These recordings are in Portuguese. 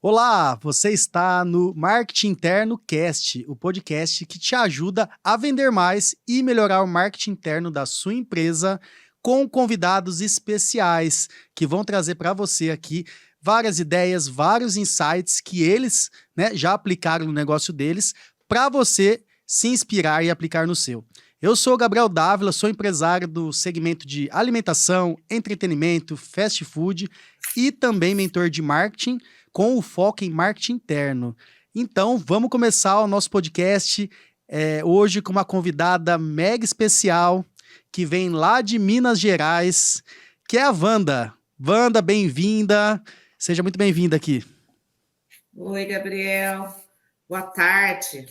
Olá, você está no Marketing Interno Cast, o podcast que te ajuda a vender mais e melhorar o marketing interno da sua empresa com convidados especiais que vão trazer para você aqui várias ideias, vários insights que eles, já aplicaram no negócio deles para você se inspirar e aplicar no seu. Eu sou o Gabriel Dávila, sou empresário do segmento de alimentação, entretenimento, fast food e também mentor de marketing com o foco em marketing interno. Então, vamos começar o nosso podcast hoje com uma convidada mega especial que vem lá de Minas Gerais, que é a Wanda. Wanda, bem-vinda. Seja muito bem-vinda aqui. Oi, Gabriel. Boa tarde.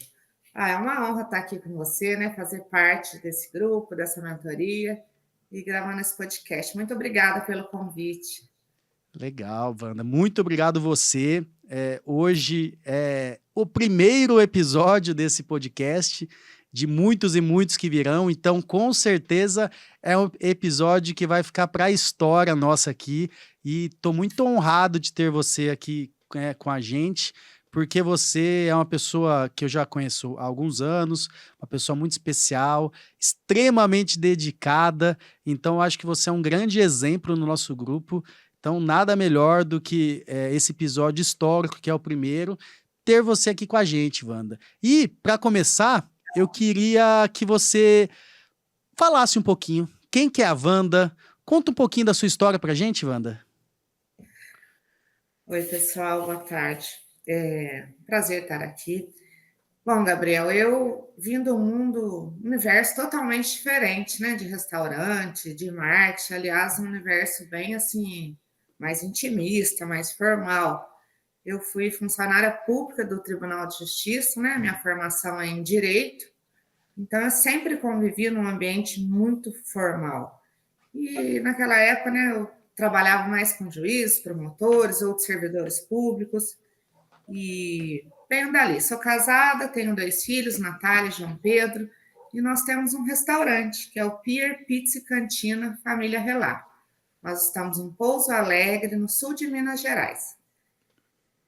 É uma honra estar aqui com você, né? Fazer parte desse grupo, dessa mentoria e gravando esse podcast. Muito obrigada pelo convite. Legal, Wanda. Muito obrigado você. Hoje é o primeiro episódio desse podcast, de muitos e muitos que virão, então com certeza é um episódio que vai ficar para a história nossa aqui, e estou muito honrado de ter você aqui com a gente, porque você é uma pessoa que eu já conheço há alguns anos, uma pessoa muito especial, extremamente dedicada, então eu acho que você é um grande exemplo no nosso grupo. Então, nada melhor do que esse episódio histórico, que é o primeiro, ter você aqui com a gente, Wanda. E, para começar, eu queria que você falasse um pouquinho. Quem que é a Wanda? Conta um pouquinho da sua história para a gente, Wanda. Oi, pessoal. Boa tarde. Prazer estar aqui. Bom, Gabriel, eu vim do universo totalmente diferente, né? De restaurante, de marketing. Aliás, um universo bem, assim, mais intimista, mais formal. Eu fui funcionária pública do Tribunal de Justiça, né? Minha formação é em Direito. Então, eu sempre convivi num ambiente muito formal. E naquela época, né, eu trabalhava mais com juízes, promotores, outros servidores públicos. E venho dali. Sou casada, tenho 2 filhos, Natália e João Pedro. E nós temos um restaurante, que é o Pier Pizza e Cantina Família Relar. Nós estamos em Pouso Alegre, no sul de Minas Gerais.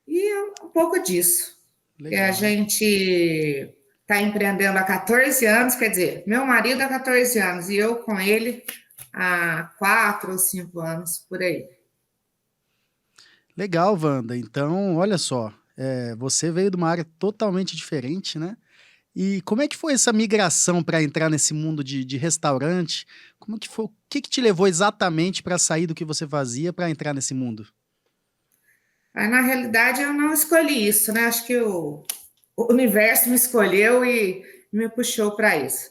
E um pouco disso. A Legal. gente está empreendendo há 14 anos, quer dizer, meu marido há 14 anos e eu com ele há 4 ou 5 anos, por aí. Legal, Wanda. Então, olha só, você veio de uma área totalmente diferente, né? E como é que foi essa migração para entrar nesse mundo de restaurante? Como que foi? O que te levou exatamente para sair do que você fazia para entrar nesse mundo? Na realidade, eu não escolhi isso, né? Acho que o universo me escolheu e me puxou para isso.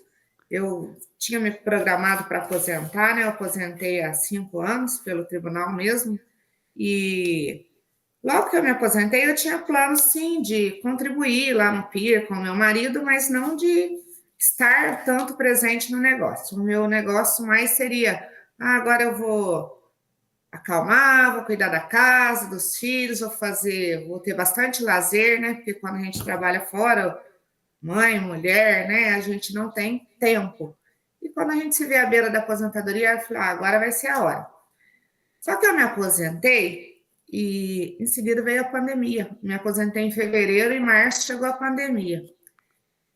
Eu tinha me programado para aposentar, né? Eu aposentei há 5 anos pelo tribunal mesmo. E logo que eu me aposentei, eu tinha planos, sim, de contribuir lá no PIR com o meu marido, mas não de estar tanto presente no negócio. O meu negócio mais seria, agora eu vou acalmar, vou cuidar da casa, dos filhos, vou ter bastante lazer, né? Porque quando a gente trabalha fora, mãe, mulher, né? A gente não tem tempo. E quando a gente se vê à beira da aposentadoria, eu falei, agora vai ser a hora. Só que eu me aposentei e em seguida veio a pandemia. Me aposentei em fevereiro e em março chegou a pandemia.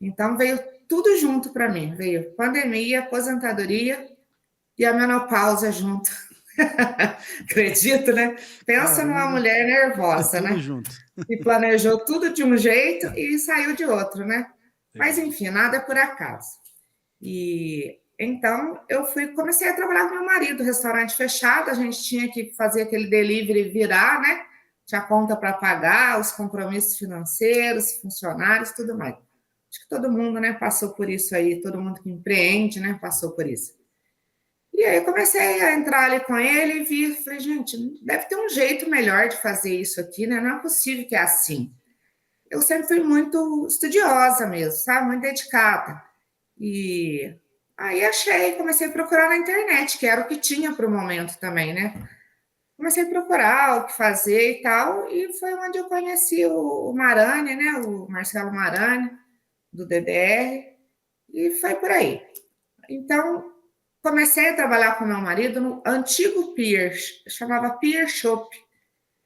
Então veio tudo junto para mim. Veio pandemia, aposentadoria e a menopausa junto. Acredito, né? Pensa numa Caramba, mulher nervosa, tudo né? junto. E planejou tudo de um jeito e saiu de outro, né? Mas Legal. enfim, nada é por acaso. E então comecei a trabalhar com meu marido, restaurante fechado, a gente tinha que fazer aquele delivery virar, né? Tinha conta para pagar, os compromissos financeiros, funcionários, tudo mais. Acho que todo mundo, né, passou por isso aí, todo mundo que empreende, né, passou por isso. E aí eu comecei a entrar ali com ele e falei, gente, deve ter um jeito melhor de fazer isso aqui, né? Não é possível que é assim. Eu sempre fui muito estudiosa mesmo, sabe? Muito dedicada. E aí achei, comecei a procurar na internet, que era o que tinha para o momento também, né? Comecei a procurar o que fazer e tal, e foi onde eu conheci o Marani, né? O Marcelo Marani, do DDR, e foi por aí. Então, comecei a trabalhar com meu marido no antigo Pier, chamava Pier Shop,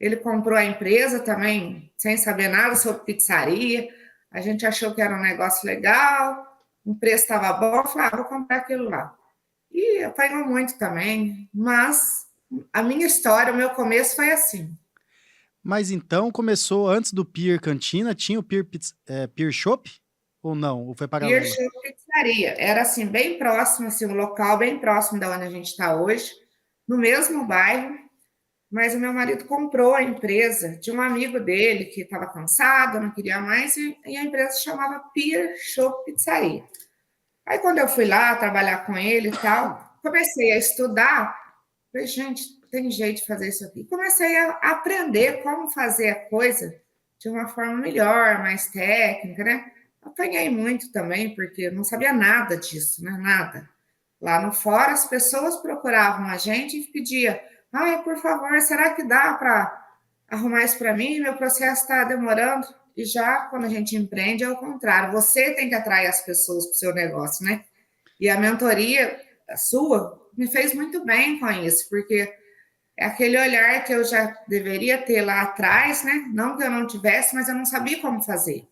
Ele comprou a empresa também, sem saber nada sobre pizzaria. A gente achou que era um negócio legal, o preço estava bom, eu falei, vou comprar aquilo lá. E apanhou muito também, mas a minha história, o meu começo foi assim. Mas então começou antes do Pier Cantina, tinha o Pier Shop? Ou não? Ou foi Beer paralelo? Shop Pizzaria. Era assim, bem próximo, assim, um local bem próximo da onde a gente está hoje, no mesmo bairro, mas o meu marido comprou a empresa de um amigo dele que estava cansado, não queria mais, e a empresa se chamava Pier Shop Pizzaria. Aí quando eu fui lá trabalhar com ele e tal, comecei a estudar, falei, gente, tem jeito de fazer isso aqui. Comecei a aprender como fazer a coisa de uma forma melhor, mais técnica, né? Apanhei muito também, porque eu não sabia nada disso, né? Nada. Lá no fora, as pessoas procuravam a gente e pediam, ai, por favor, será que dá para arrumar isso para mim? Meu processo está demorando. E já quando a gente empreende, é o contrário. Você tem que atrair as pessoas para o seu negócio, né? E a mentoria a sua me fez muito bem com isso, porque é aquele olhar que eu já deveria ter lá atrás, né? Não que eu não tivesse, mas eu não sabia como fazer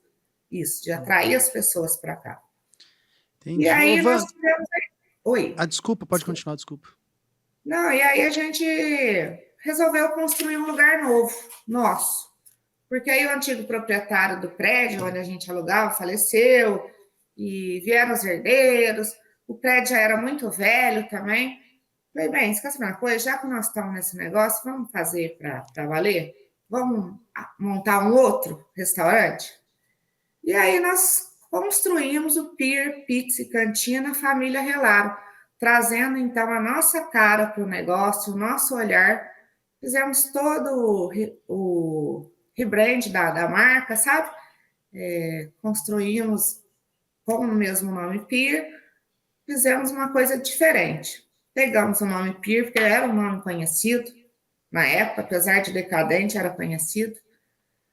isso, de atrair Uhum. as pessoas para cá. E Entendi. Ô, aí nós Van, tivemos. Oi, desculpa, pode desculpa. continuar, desculpa. Não, e aí a gente resolveu construir um lugar novo, nosso. Porque aí o antigo proprietário do prédio onde a gente alugava faleceu, e vieram os herdeiros, o prédio já era muito velho também. Falei, bem, esquece uma coisa, já que nós estamos nesse negócio, vamos fazer para valer? Vamos montar um outro restaurante? E aí nós construímos o Pier Pizza e Cantina Família Relaro, trazendo então a nossa cara para o negócio, o nosso olhar. Fizemos todo o rebrand da marca, sabe? Construímos com o mesmo nome Pier, fizemos uma coisa diferente. Pegamos o nome Pier, porque era um nome conhecido, na época, apesar de decadente, era conhecido,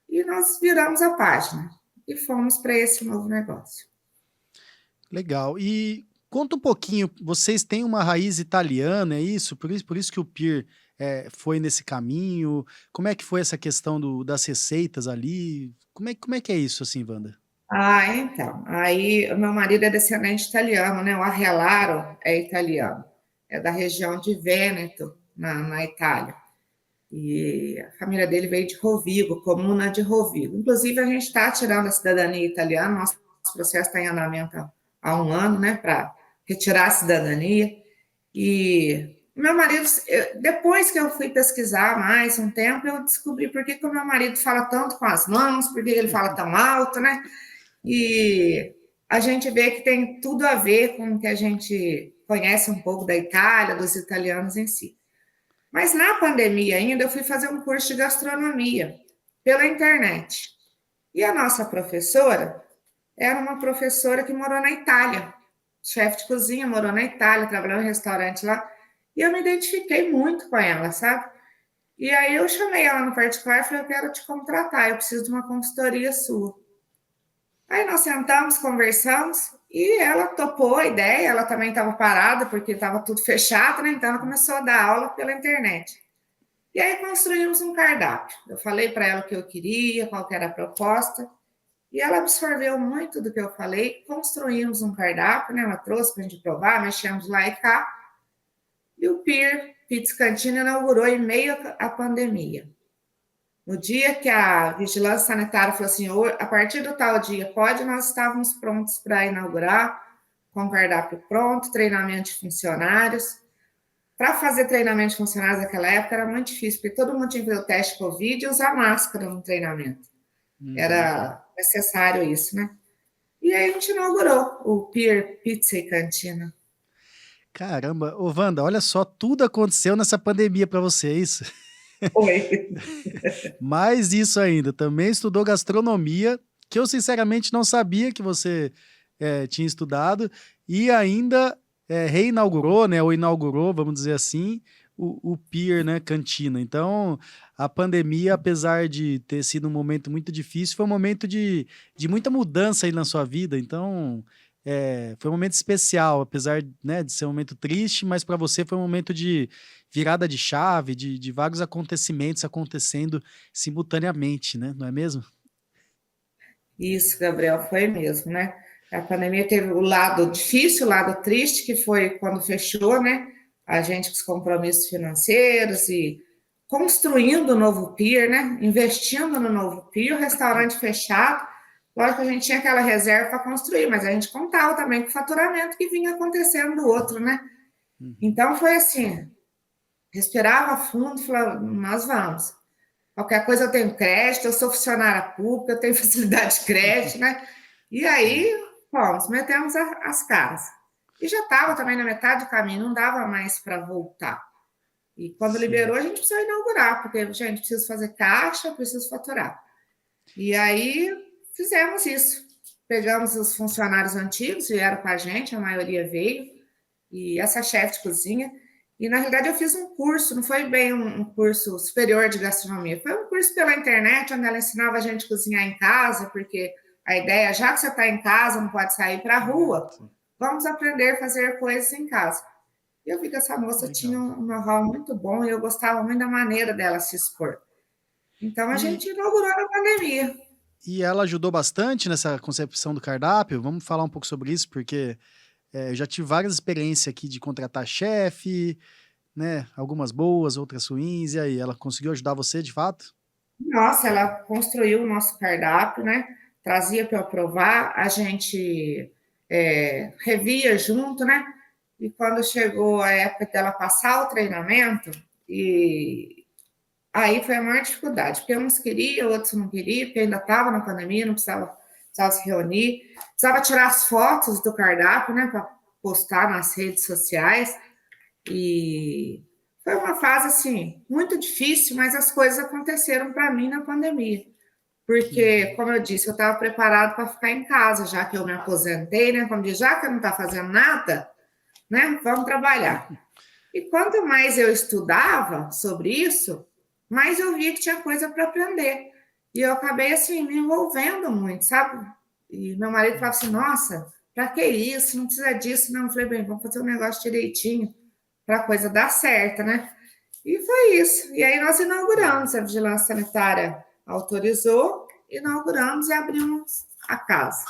e nós viramos a página e fomos para esse novo negócio. Legal. E conta um pouquinho, vocês têm uma raiz italiana, é isso? Por isso que o Pier foi nesse caminho? Como é que foi essa questão das receitas ali? Como é que é isso, assim, Wanda? Ah, então. Aí, o meu marido é descendente italiano, né? O Arrelaro é italiano. É da região de Vêneto, na Itália. E a família dele veio de Rovigo, comuna de Rovigo. Inclusive, a gente está tirando a cidadania italiana, nosso processo está em andamento há um ano, né, para retirar a cidadania. E meu marido, depois que eu fui pesquisar mais um tempo, eu descobri por que o meu marido fala tanto com as mãos, por que ele fala tão alto, né? E a gente vê que tem tudo a ver com o que a gente conhece um pouco da Itália, dos italianos em si. Mas na pandemia ainda eu fui fazer um curso de gastronomia pela internet. E a nossa professora era uma professora que morou na Itália, chefe de cozinha, morou na Itália, trabalhou em restaurante lá. E eu me identifiquei muito com ela, sabe? E aí eu chamei ela no particular e falei, eu quero te contratar, eu preciso de uma consultoria sua. Aí nós sentamos, conversamos e ela topou a ideia. Ela também estava parada porque estava tudo fechado, né? Então ela começou a dar aula pela internet. E aí construímos um cardápio. Eu falei para ela o que eu queria, qual que era a proposta, e ela absorveu muito do que eu falei. Construímos um cardápio, né? Ela trouxe para a gente provar, mexemos lá e cá. E o Pier Pizza Cantina inaugurou em meio à pandemia. No dia que a vigilância sanitária falou assim, a partir do tal dia pode, nós estávamos prontos para inaugurar, com o cardápio pronto, treinamento de funcionários. Para fazer treinamento de funcionários naquela época era muito difícil, porque todo mundo tinha que fazer o teste Covid e usar máscara no treinamento. Uhum. Era necessário isso, né? E aí a gente inaugurou o Pier Pizza e Cantina. Caramba, ô Wanda, olha só, tudo aconteceu nessa pandemia pra você, é isso? Oi. Mais isso ainda, também estudou gastronomia, que eu sinceramente não sabia que você tinha estudado, e ainda reinaugurou, né, ou inaugurou, vamos dizer assim, o Pier, né, Cantina. Então, a pandemia, apesar de ter sido um momento muito difícil, foi um momento de muita mudança aí na sua vida. Então, foi um momento especial, apesar, né, de ser um momento triste, mas para você foi um momento de virada de chave, de vários acontecimentos acontecendo simultaneamente, né, não é mesmo? Isso, Gabriel, foi mesmo, né? A pandemia teve o lado difícil, o lado triste, que foi quando fechou, né? A gente com os compromissos financeiros e construindo o novo pier, né? Investindo no novo pier, o restaurante fechado. Lógico que a gente tinha aquela reserva para construir, mas a gente contava também com o faturamento que vinha acontecendo do outro, né? Uhum. Então foi assim, respirava fundo e falava, nós vamos. Qualquer coisa eu tenho crédito, eu sou funcionária pública, eu tenho facilidade de crédito, né? E Sim. aí, fomos, metemos as caras. E já estava também na metade do caminho, não dava mais para voltar. E quando Sim. liberou, a gente precisou inaugurar, porque, gente, preciso fazer caixa, preciso faturar. E aí, fizemos isso. Pegamos os funcionários antigos, vieram com a gente, a maioria veio, e essa chefe de cozinha. E, na realidade, eu fiz um curso, não foi bem um curso superior de gastronomia, foi um curso pela internet, onde ela ensinava a gente a cozinhar em casa, porque a ideia, já que você está em casa, não pode sair para a rua, Sim. vamos aprender a fazer coisas em casa. E eu vi que essa moça tinha Legal. um know-how muito bom e eu gostava muito da maneira dela se expor. Então, a E gente inaugurou na pandemia. e ela ajudou bastante nessa concepção do cardápio? Vamos falar um pouco sobre isso, porque, eu já tive várias experiências aqui de contratar chefe, né, algumas boas, outras ruins, e aí, ela conseguiu ajudar você de fato? Nossa, ela construiu o nosso cardápio, né? Trazia para eu provar, a gente revia junto, né? E quando chegou a época dela passar o treinamento, e aí foi a maior dificuldade, porque uns queriam, outros não queriam, porque ainda estava na pandemia, não precisava se reunir, precisava tirar as fotos do cardápio, né, para postar nas redes sociais. E foi uma fase assim muito difícil, mas as coisas aconteceram para mim na pandemia. Porque, Uhum. como eu disse, eu estava preparado para ficar em casa, já que eu me aposentei, né? Como diz, já que eu não está fazendo nada, né? Vamos trabalhar. E quanto mais eu estudava sobre isso, mais eu via que tinha coisa para aprender. E eu acabei assim me envolvendo muito, sabe? E meu marido falava assim: "Nossa, para que isso? Não precisa disso, não". Eu falei: "Bem, vamos fazer o negócio direitinho para a coisa dar certo, né?". E foi isso. E aí nós Legal. inauguramos, a vigilância sanitária autorizou, inauguramos e abrimos a casa.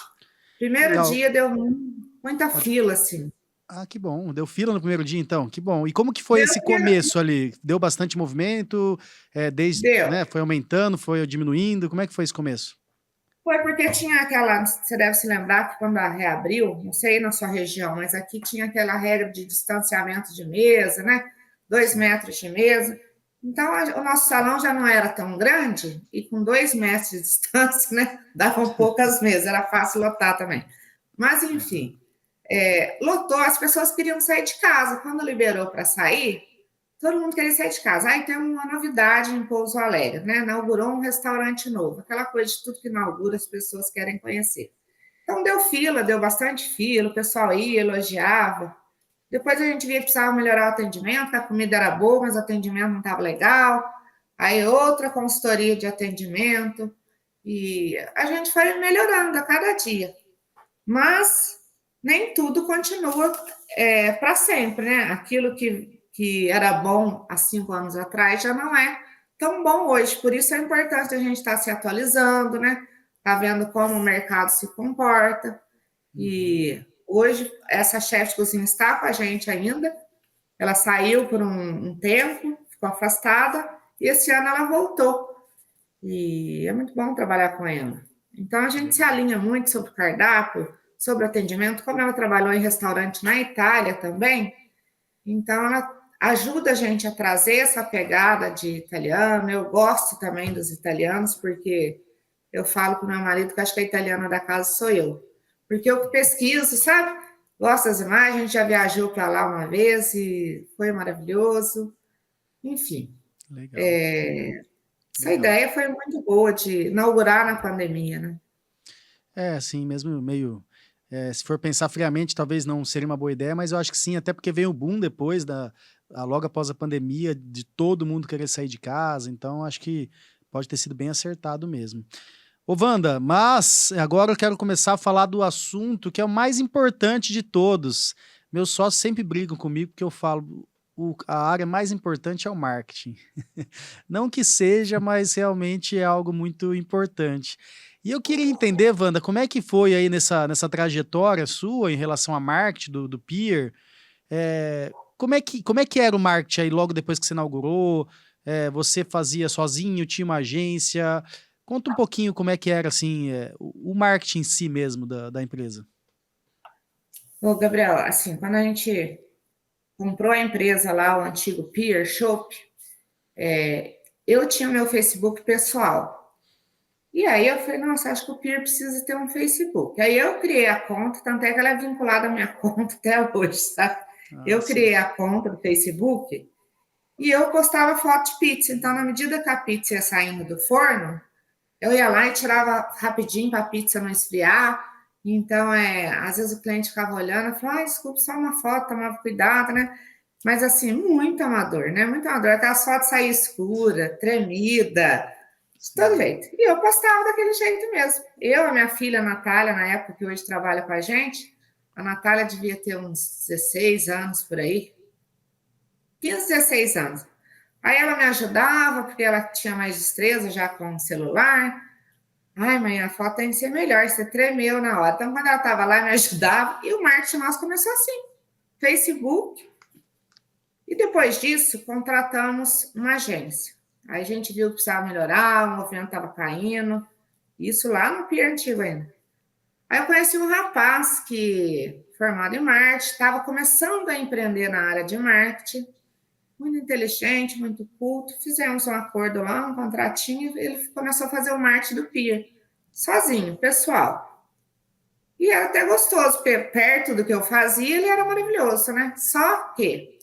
Primeiro Legal. dia deu muita Pode fila, assim. Ah, que bom. Deu fila no primeiro dia então? Que bom. E como que foi Deu, esse começo ali? Deu bastante movimento? Desde deu. né, foi aumentando, foi diminuindo? Como é que foi esse começo? Foi porque tinha aquela, você deve se lembrar que quando a reabriu, não sei na sua região, mas aqui tinha aquela regra de distanciamento de mesa, né? Dois Sim. metros de mesa. Então, o nosso salão já não era tão grande, e com 2 metros de distância, né? Davam poucas mesas, era fácil lotar também. Mas, Aham. enfim, lotou, as pessoas queriam sair de casa. Quando liberou para sair, todo mundo queria sair de casa. Aí tem uma novidade em Pouso Alegre, né? Inaugurou um restaurante novo. Aquela coisa de tudo que inaugura, as pessoas querem conhecer. Então deu fila, deu bastante fila, o pessoal ia, elogiava. Depois a gente via que precisava melhorar o atendimento, que a comida era boa, mas o atendimento não estava legal. Aí outra consultoria de atendimento. E a gente foi melhorando a cada dia. Mas nem tudo continua para sempre, né? Aquilo que era bom há 5 anos atrás já não é tão bom hoje. Por isso é importante a gente estar se atualizando, né? Tá vendo como o mercado se comporta. Uhum. E hoje essa chefe de cozinha está com a gente ainda. Ela saiu por um tempo, ficou afastada, e esse ano ela voltou. E é muito bom trabalhar com ela. Então a gente se Legal. alinha muito sobre o cardápio, sobre o atendimento, como ela trabalhou em restaurante na Itália também, então ela ajuda a gente a trazer essa pegada de italiano. Eu gosto também dos italianos, porque eu falo para o meu marido que acho que a italiana da casa sou eu. Porque eu pesquiso, sabe? Gosto das imagens, a gente já viajou para lá uma vez e foi maravilhoso. Enfim, Legal. essa Legal. ideia foi muito boa de inaugurar na pandemia, né? É, assim, mesmo meio, se for pensar friamente, talvez não seria uma boa ideia, mas eu acho que sim, até porque veio o boom depois logo após a pandemia, de todo mundo querer sair de casa, então acho que pode ter sido bem acertado mesmo. Ô, Wanda, mas agora eu quero começar a falar do assunto que é o mais importante de todos. Meus sócios sempre brigam comigo porque eu falo a área mais importante é o marketing. Não que seja, mas realmente é algo muito importante. E eu queria entender, Wanda, como é que foi aí nessa trajetória sua em relação a marketing do Peer? Como é que era o marketing aí logo depois que você inaugurou? Você fazia sozinho, tinha uma agência? Conta um pouquinho como é que era assim, o marketing em si mesmo da empresa. Ô, Gabriel, assim, quando a gente comprou a empresa lá, o antigo Peer Shop, eu tinha meu Facebook pessoal. E aí eu falei, nossa, acho que o Peer precisa ter um Facebook. Aí eu criei a conta, tanto é que ela é vinculada à minha conta até hoje, sabe? Ah, Eu sim. criei a conta do Facebook e eu postava foto de pizza. Então, na medida que a pizza ia saindo do forno, eu ia lá e tirava rapidinho para a pizza não esfriar. Então, às vezes o cliente ficava olhando e falava, desculpa, só uma foto, tomava cuidado, né? Mas assim, muito amador, né? Muito amador. Aquelas fotos saíam escura, tremida, de todo Sim. jeito. E eu postava daquele jeito mesmo. Eu, a minha filha, a Natália, na época que hoje trabalha com a gente, a Natália devia ter uns 16 anos por aí, 15, 16 anos. Aí ela me ajudava, porque ela tinha mais destreza já com o celular. Ai, mãe, a foto tem que ser melhor, você tremeu na hora. Então, quando ela estava lá, me ajudava, e o marketing nosso começou assim, Facebook, e depois disso, contratamos uma agência. Aí a gente viu que precisava melhorar, o movimento estava caindo, isso lá no Pier Antigo ainda. Aí eu conheci um rapaz que, formado em marketing, estava começando a empreender na área de marketing, muito inteligente, muito culto. Fizemos um acordo lá, um contratinho, e ele começou a fazer o marketing do Pier, sozinho, pessoal. E era até gostoso, porque perto do que eu fazia, ele era maravilhoso, né? Só que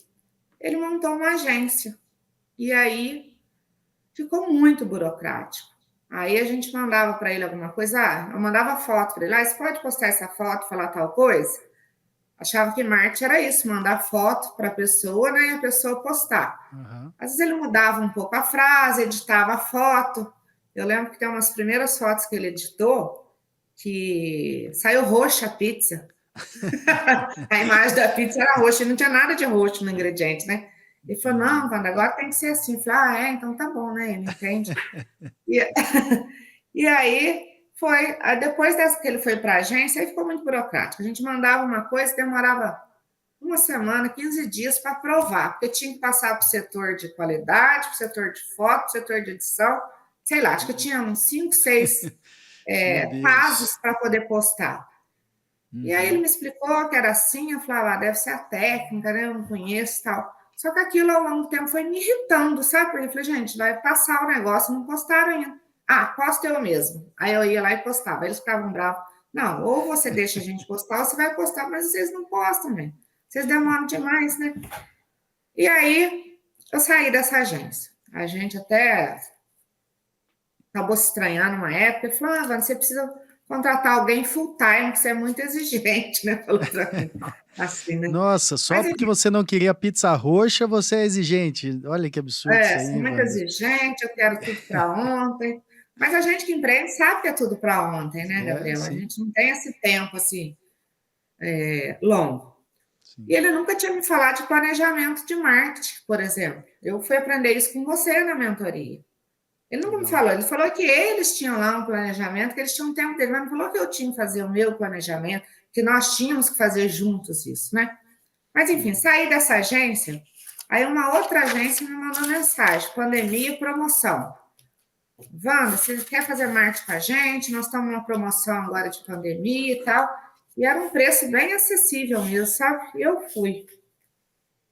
ele montou uma agência. E aí ficou muito burocrático. Aí a gente mandava para ele alguma coisa, eu mandava foto para ele, você pode postar essa foto, falar tal coisa? Achava que marketing era isso, mandar foto para a pessoa, né, e a pessoa postar. Aham. Às vezes ele mudava um pouco a frase, editava a foto. Eu lembro que tem umas primeiras fotos que ele editou que saiu roxa a pizza. A imagem da pizza era roxa, e não tinha nada de roxo no ingrediente, né? Ele falou, Entendi. não, Wanda, agora tem que ser assim. Eu falei, então tá bom, né? Ele entende. E, e aí foi, depois dessa que ele foi para a agência, aí ficou muito burocrático. A gente mandava uma coisa, demorava uma semana, 15 dias para aprovar, porque tinha que passar para o setor de qualidade, para o setor de foto, para o setor de edição, sei lá, acho que tinha uns 5, 6 Meu fases Deus. para poder postar. E aí ele Uhum. me explicou que era assim, eu falava, deve ser a técnica, né? Eu não conheço e tal. Só que aquilo ao longo do tempo foi me irritando, sabe? Porque eu falei, gente, vai passar o negócio, não postaram ainda. Ah, posta eu mesmo. Aí eu ia lá e postava. Eles ficavam bravos. Não, ou você deixa a gente postar, ou você vai postar, mas vocês não postam, né? Vocês demoram demais, né? E aí eu saí dessa agência. A gente até acabou se estranhando uma época e falou: você precisa contratar alguém full time, que você é muito exigente, né? Falou para mim assim, né? Nossa, só Mas porque enfim, você não queria pizza roxa, você é exigente. Olha que absurdo isso sou aí, muito Wanda. exigente, eu quero tudo para ontem. Mas a gente que empreende sabe que é tudo para ontem, né, É, Gabriel? A sim, gente não tem esse tempo assim longo. E sim. ele nunca tinha me falado de planejamento de marketing, por exemplo. Eu fui aprender isso com você na mentoria. Ele nunca me Legal. falou, ele falou que eles tinham lá um planejamento, que eles tinham um tempo dele, mas não falou que eu tinha que fazer o meu planejamento, que nós tínhamos que fazer juntos isso, né? Mas enfim, Uhum. saí dessa agência, aí uma outra agência me mandou mensagem, pandemia e promoção. Wanda, você quer fazer marketing com a gente? Nós estamos numa promoção agora de pandemia e tal. E era um preço bem acessível mesmo, sabe? E eu fui.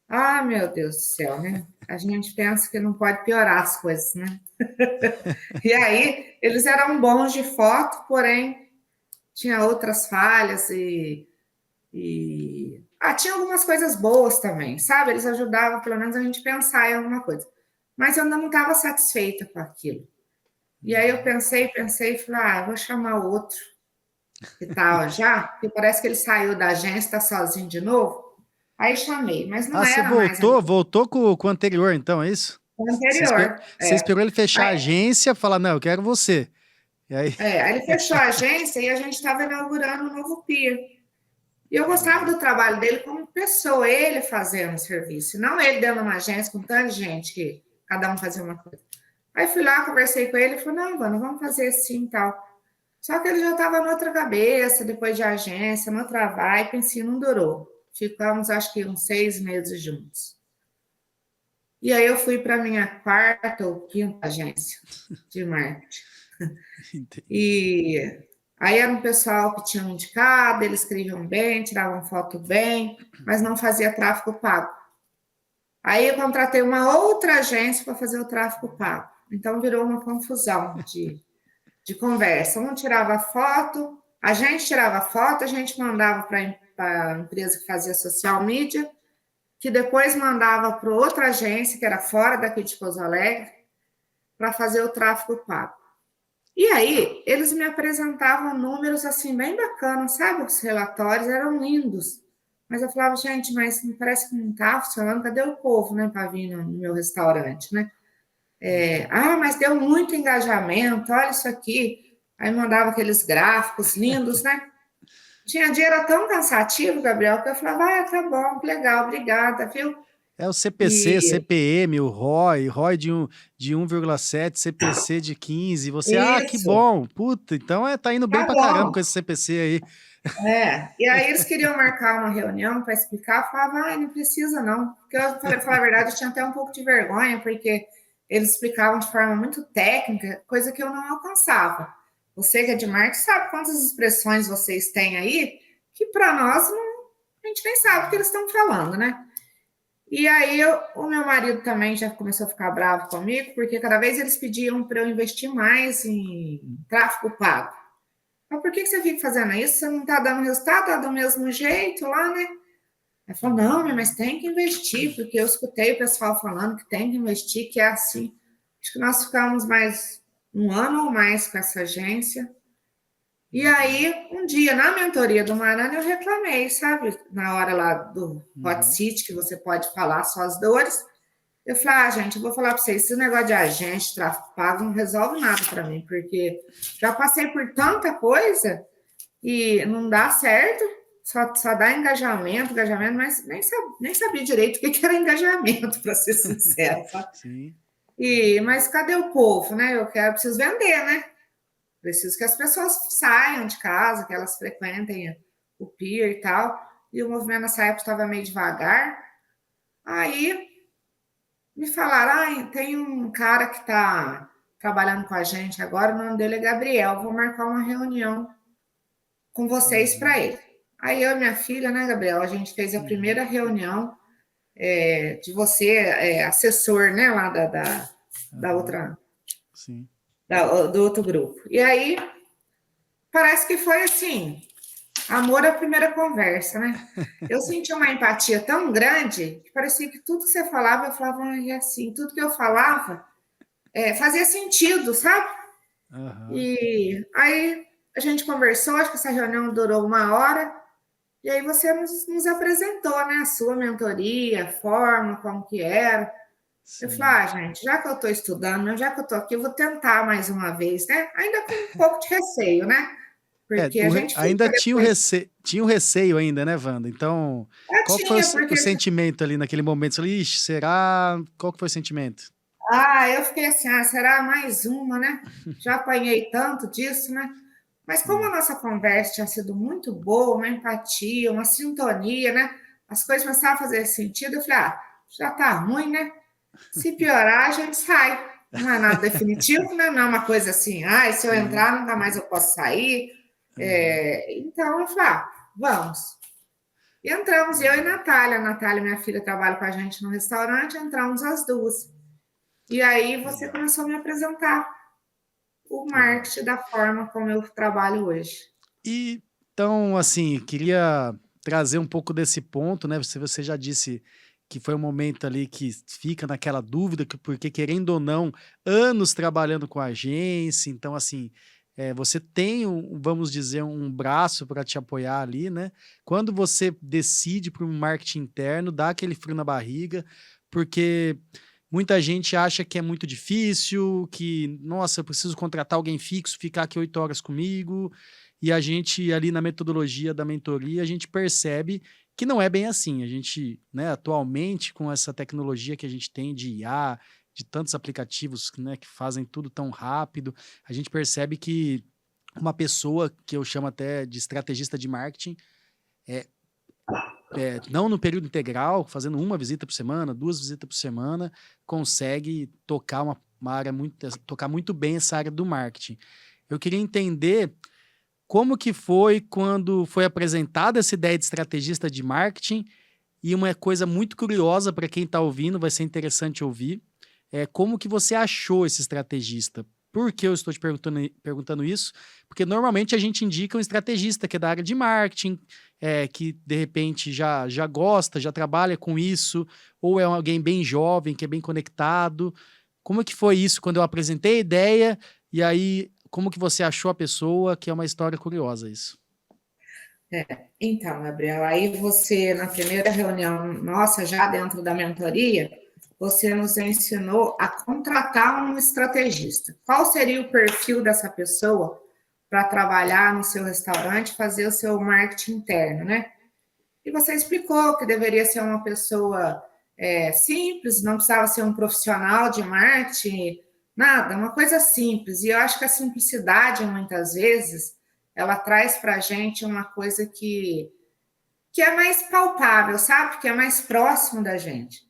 Ah, meu Deus do céu, né? A gente pensa que não pode piorar as coisas, né? E aí, eles eram bons de foto, porém, tinha outras falhas tinha algumas coisas boas também, sabe? Eles ajudavam, pelo menos, a gente pensar em alguma coisa. Mas eu ainda não estava satisfeita com aquilo. E aí eu Uhum. pensei e falei, vou chamar o outro que tá já, porque parece que ele saiu da agência, está sozinho de novo. Aí chamei, mas não Ah, você era mais voltou com o anterior, então, é isso? o Você, esper- anterior. você esperou ele fechar a Aí agência e falar, não, eu quero você. E aí? Aí ele fechou a agência e a gente estava inaugurando um novo pier. E eu gostava do trabalho dele como pessoa, ele fazendo o serviço, não ele dando uma agência com tanta gente que cada um fazia uma coisa. Aí fui lá, conversei com ele e falei, não, mano, vamos fazer assim e tal. Só que ele já estava noutra cabeça, depois de agência, noutra vibe, assim, não durou. Ficamos, acho que, uns 6 meses juntos. E aí eu fui para a minha quarta ou quinta agência de marketing. Entendi. E aí era um pessoal que tinha indicado, eles escreviam bem, tiravam foto bem, mas não fazia tráfego pago. Aí eu contratei uma outra agência para fazer o tráfego pago. Então virou uma confusão de conversa. Um tirava foto, a gente tirava foto, a gente mandava para a empresa que fazia social media, que depois mandava para outra agência, que era fora daqui de Pouso Alegre, para fazer o tráfego pago. E aí, eles me apresentavam números assim, bem bacanas, sabe? Os relatórios eram lindos. Mas eu falava, gente, mas me parece que não está funcionando, cadê o povo, né, para vir no meu restaurante, né? Mas deu muito engajamento, olha isso aqui. Aí mandava aqueles gráficos lindos, né? Tinha dia, era tão cansativo, Gabriel, que eu falava, tá bom, legal, obrigada, viu? É o CPC, E CPM, o ROI de 1,7, CPC de 15. Você, que isso, bom, puta, então tá indo bem tá pra caramba bom. com esse CPC aí. E aí eles queriam marcar uma reunião para explicar, eu falava, não precisa não. Porque eu falei, falar a verdade, eu tinha até um pouco de vergonha, porque eles explicavam de forma muito técnica, coisa que eu não alcançava. Você que é de marketing sabe quantas expressões vocês têm aí, que para nós a gente nem sabe o que eles estão falando, né? E aí o meu marido também já começou a ficar bravo comigo, porque cada vez eles pediam para eu investir mais em tráfego pago. Mas por que você fica fazendo isso? Você não está dando resultado, está do mesmo jeito lá, né? Ele falou, não, mas tem que investir, porque eu escutei o pessoal falando que tem que investir, que é assim. Acho que nós ficamos mais um ano ou mais com essa agência. E aí, um dia, na mentoria do Marana, eu reclamei, sabe? Na hora lá do Hot Seat, que você pode falar só as dores. Eu falei, gente, eu vou falar para vocês, esse negócio de agente, tráfego pago, não resolve nada para mim, porque já passei por tanta coisa e não dá certo, só dá engajamento, mas nem sabia direito o que era engajamento, para ser sincero, sabe? Sim. Mas cadê o povo, né? Preciso vender, né? Preciso que as pessoas saiam de casa, que elas frequentem o pier e tal. E o movimento nessa época estava meio devagar. Aí me falaram, tem um cara que está trabalhando com a gente agora, o nome dele é Gabriel, vou marcar uma reunião com vocês para ele. Aí eu e minha filha, né, Gabriel, a gente fez a primeira reunião de você, assessor, né, lá da outra... Sim. Do outro grupo. E aí, parece que foi assim, amor à primeira conversa, né? Eu senti uma empatia tão grande que parecia que tudo que você falava, eu falava, assim, tudo que eu falava fazia sentido, sabe? E aí a gente conversou, acho que essa reunião durou 1 hora, e aí você nos apresentou, né, a sua mentoria, a forma, como que era. Sim. Eu falei, gente, já que eu estou estudando, já que eu estou aqui, eu vou tentar mais uma vez, né? Ainda com um pouco de receio, né? Porque a gente ainda depois... tinha o receio ainda, né, Wanda? Então, qual foi o sentimento ali naquele momento? Você falou, ixi, será? Qual que foi o sentimento? Eu fiquei assim, será mais uma, né? Já apanhei tanto disso, né? Mas como a nossa conversa tinha sido muito boa, uma empatia, uma sintonia, né? As coisas começaram a fazer sentido, eu falei, já tá ruim, né? Se piorar, a gente sai. Não é nada definitivo, né? Não é uma coisa assim, se eu entrar, nunca mais eu posso sair. Então, eu falei, vamos. E entramos, eu e Natália. A Natália, minha filha, trabalha com a gente no restaurante, entramos as duas. E aí você começou a me apresentar o marketing da forma como eu trabalho hoje. E, então, assim, queria trazer um pouco desse ponto, né? Você já disse que foi um momento ali que fica naquela dúvida, porque querendo ou não, anos trabalhando com a agência, então assim, você tem vamos dizer, um braço para te apoiar ali, né? Quando você decide para um marketing interno, dá aquele frio na barriga, porque Muita gente acha que é muito difícil, que, nossa, eu preciso contratar alguém fixo, ficar aqui 8 horas comigo. E a gente, ali na metodologia da mentoria, a gente percebe que não é bem assim. A gente, né, atualmente, com essa tecnologia que a gente tem de IA, de tantos aplicativos, né, que fazem tudo tão rápido, a gente percebe que uma pessoa que eu chamo até de estrategista de marketing, é, não no período integral, fazendo uma visita por semana, 2 visitas por semana, consegue tocar uma área tocar muito bem essa área do marketing. Eu queria entender como que foi quando foi apresentada essa ideia de estrategista de marketing, e uma coisa muito curiosa para quem está ouvindo, vai ser interessante ouvir, é como que você achou esse estrategista? Por que eu estou te perguntando isso? Porque normalmente a gente indica um estrategista que é da área de marketing, que de repente já gosta, já trabalha com isso, ou é alguém bem jovem, que é bem conectado. Como que foi isso quando eu apresentei a ideia, e aí como que você achou a pessoa, que é uma história curiosa isso? Então, Gabriel, aí você, na primeira reunião nossa, já dentro da mentoria, você nos ensinou a contratar um estrategista. Qual seria o perfil dessa pessoa para trabalhar no seu restaurante, fazer o seu marketing interno, né? E você explicou que deveria ser uma pessoa simples, não precisava ser um profissional de marketing, nada, uma coisa simples. E eu acho que a simplicidade, muitas vezes, ela traz para a gente uma coisa que é mais palpável, sabe? Que é mais próximo da gente.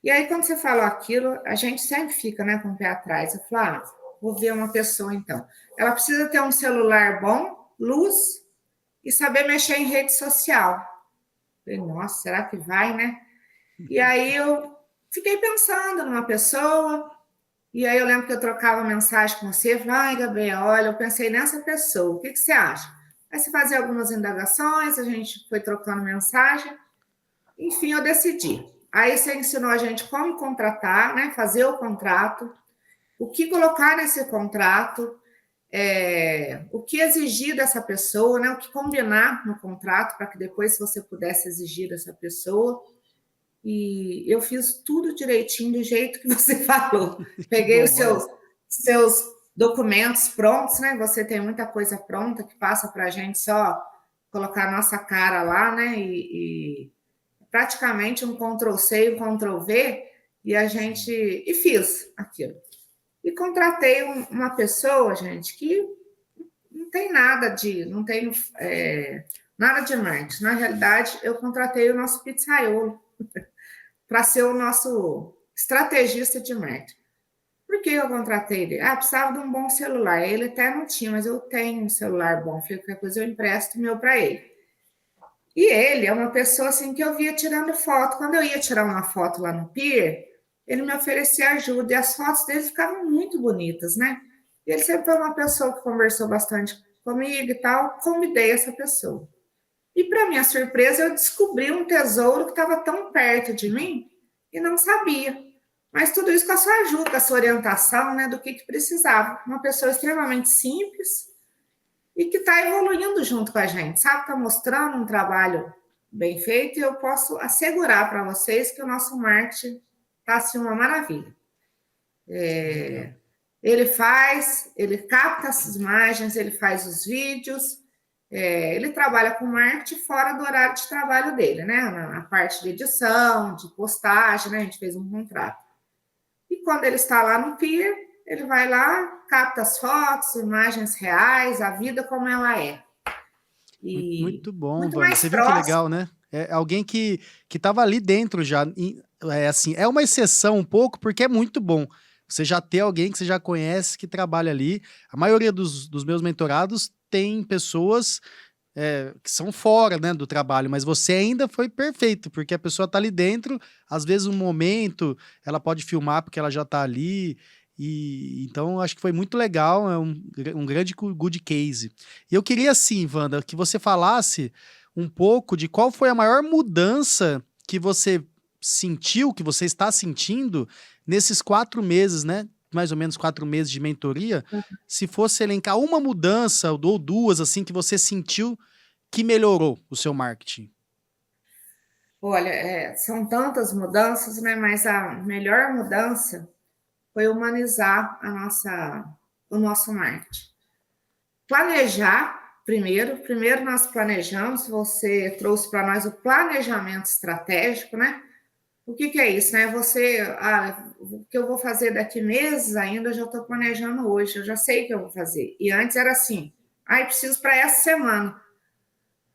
E aí, quando você falou aquilo, a gente sempre fica, né, com o pé atrás. Eu falo, vou ver uma pessoa, então. Ela precisa ter um celular bom, luz e saber mexer em rede social. Eu falei, nossa, será que vai, né? E aí eu fiquei pensando numa pessoa, e aí eu lembro que eu trocava mensagem com você, falei, ai, Gabriel, olha, eu pensei nessa pessoa, o que você acha? Aí você fazia algumas indagações, a gente foi trocando mensagem, enfim, eu decidi. Aí você ensinou a gente como contratar, né? Fazer o contrato, o que colocar nesse contrato, o que exigir dessa pessoa, né? O que combinar no contrato para que depois você pudesse exigir dessa pessoa. E eu fiz tudo direitinho do jeito que você falou. Peguei os seus documentos prontos, né? Você tem muita coisa pronta que passa para a gente só colocar a nossa cara lá, né? E praticamente um Ctrl+C e um Ctrl+V, e fiz aquilo. E contratei uma pessoa, gente, que não tem nada de marketing. Na realidade, eu contratei o nosso pizzaiolo para ser o nosso estrategista de marketing. Por que eu contratei ele? Precisava de um bom celular. Ele até não tinha, mas eu tenho um celular bom. Qualquer coisa eu empresto o meu para ele. E ele é uma pessoa assim que eu via tirando foto. Quando eu ia tirar uma foto lá no pier, ele me oferecia ajuda e as fotos dele ficavam muito bonitas, né? E ele sempre foi uma pessoa que conversou bastante comigo e tal. Convidei essa pessoa. E para minha surpresa, eu descobri um tesouro que estava tão perto de mim e não sabia. Mas tudo isso com a sua ajuda, com a sua orientação, né, do que precisava. Uma pessoa extremamente simples e que está evoluindo junto com a gente, sabe? Está mostrando um trabalho bem feito e eu posso assegurar para vocês que o nosso marketing está assim uma maravilha. Ele capta as imagens, ele faz os vídeos, ele trabalha com marketing fora do horário de trabalho dele, né? Na parte de edição, de postagem, né? A gente fez um contrato. E quando ele está lá no pier, ele vai lá, capta as fotos, imagens reais, a vida como ela é. E muito bom, muito Wanda. mais Você viu que próximo. legal, né? É alguém que estava ali dentro já. Assim, é uma exceção um pouco, porque é muito bom. Você já ter alguém que você já conhece que trabalha ali. A maioria dos meus mentorados tem pessoas que são fora, né, do trabalho, mas você ainda foi perfeito, porque a pessoa tá ali dentro, às vezes um momento ela pode filmar porque ela já tá ali, e então acho que foi muito legal, é um grande good case. E eu queria assim, Wanda, que você falasse um pouco de qual foi a maior mudança que você sentiu, que você está sentindo nesses 4 meses, né? Mais ou menos 4 meses de mentoria, se fosse elencar uma mudança ou duas, assim, que você sentiu que melhorou o seu marketing. Olha, são tantas mudanças, né? Mas a melhor mudança foi humanizar o nosso marketing. Planejar primeiro nós planejamos, você trouxe para nós o planejamento estratégico, né? O que, que é isso, né? O que eu vou fazer daqui meses ainda, eu já estou planejando hoje, eu já sei o que eu vou fazer. E antes era assim, preciso para essa semana.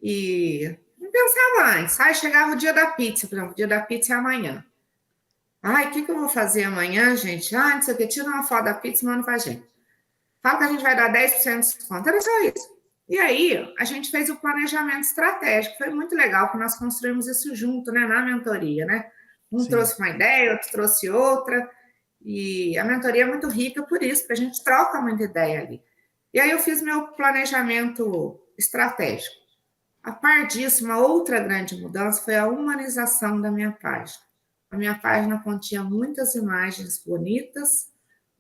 E não pensava antes. Aí chegava o dia da pizza, por exemplo, o dia da pizza é amanhã. O que, que eu vou fazer amanhã, gente? Não sei o que, tira uma foto da pizza e manda pra gente. Fala que a gente vai dar 10% de desconto. Era só isso. E aí, a gente fez o planejamento estratégico. Foi muito legal, porque nós construímos isso junto, né, na mentoria, né? Um Sim. trouxe uma ideia, outro trouxe outra. E a mentoria é muito rica por isso, porque a gente troca muita ideia ali. E aí eu fiz meu planejamento estratégico. A par disso, uma outra grande mudança foi a humanização da minha página. A minha página continha muitas imagens bonitas,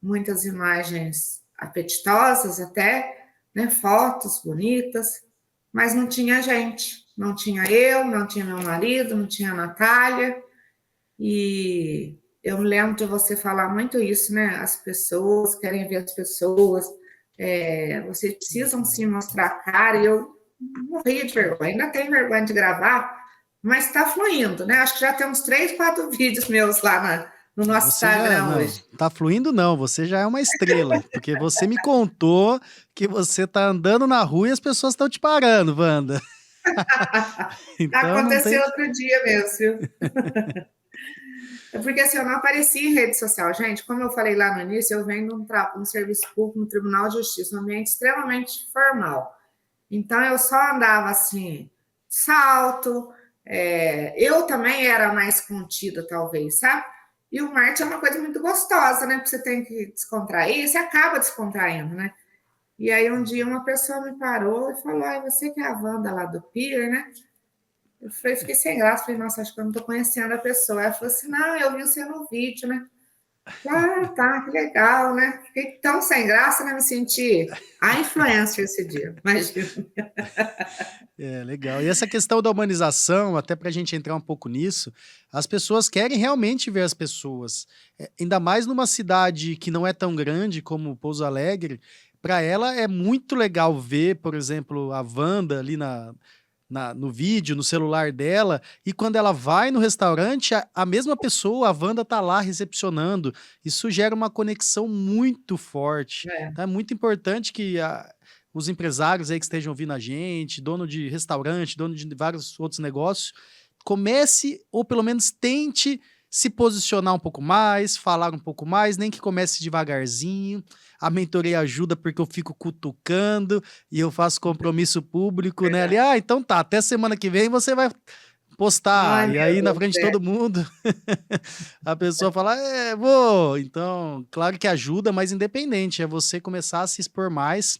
muitas imagens apetitosas até, né, fotos bonitas, mas não tinha gente. Não tinha eu, não tinha meu marido, não tinha a Natália. E eu me lembro de você falar muito isso, né? As pessoas querem ver as pessoas, vocês precisam se mostrar a cara, e eu morria de vergonha, ainda tenho vergonha de gravar, mas está fluindo, né? Acho que já temos 3, 4 vídeos meus lá no nosso Você já Instagram não, hoje. tá fluindo não, você já é uma estrela, porque você me contou que você tá andando na rua e as pessoas estão te parando, Wanda. Então não Aconteceu tem. outro dia mesmo, viu? É porque assim, eu não apareci em rede social. Gente, como eu falei lá no início, eu venho de um serviço público no Tribunal de Justiça, um ambiente extremamente formal. Então, eu só andava assim, salto. Eu também era mais contida, talvez, sabe? E o marketing é uma coisa muito gostosa, né? Porque você tem que descontrair, você acaba descontraindo, né? E aí, um dia, uma pessoa me parou e falou: você que é a Wanda lá do Pier, né? Fiquei sem graça, falei: nossa, acho que eu não tô conhecendo a pessoa. Ela falou assim: não, eu vi você no vídeo, né? Tá, que legal, né? Fiquei tão sem graça, né? Me senti a influencer esse dia, imagina. É, legal. E essa questão da humanização, até para a gente entrar um pouco nisso, as pessoas querem realmente ver as pessoas. Ainda mais numa cidade que não é tão grande como Pouso Alegre, para ela é muito legal ver, por exemplo, a Wanda ali no vídeo, no celular dela, e quando ela vai no restaurante, a mesma pessoa, a Wanda, tá lá recepcionando. Isso gera uma conexão muito forte. É. Então é muito importante que os empresários aí que estejam ouvindo a gente, dono de restaurante, dono de vários outros negócios, comece ou pelo menos tente se posicionar um pouco mais, falar um pouco mais, nem que comece devagarzinho. A mentoria ajuda porque eu fico cutucando e eu faço compromisso público, né? Ali, Verdade. então tá, até semana que vem você vai postar. Ai, E meu aí, na Deus, frente de todo mundo, a pessoa fala, vou. Então, claro que ajuda, mas independente, é você começar a se expor mais.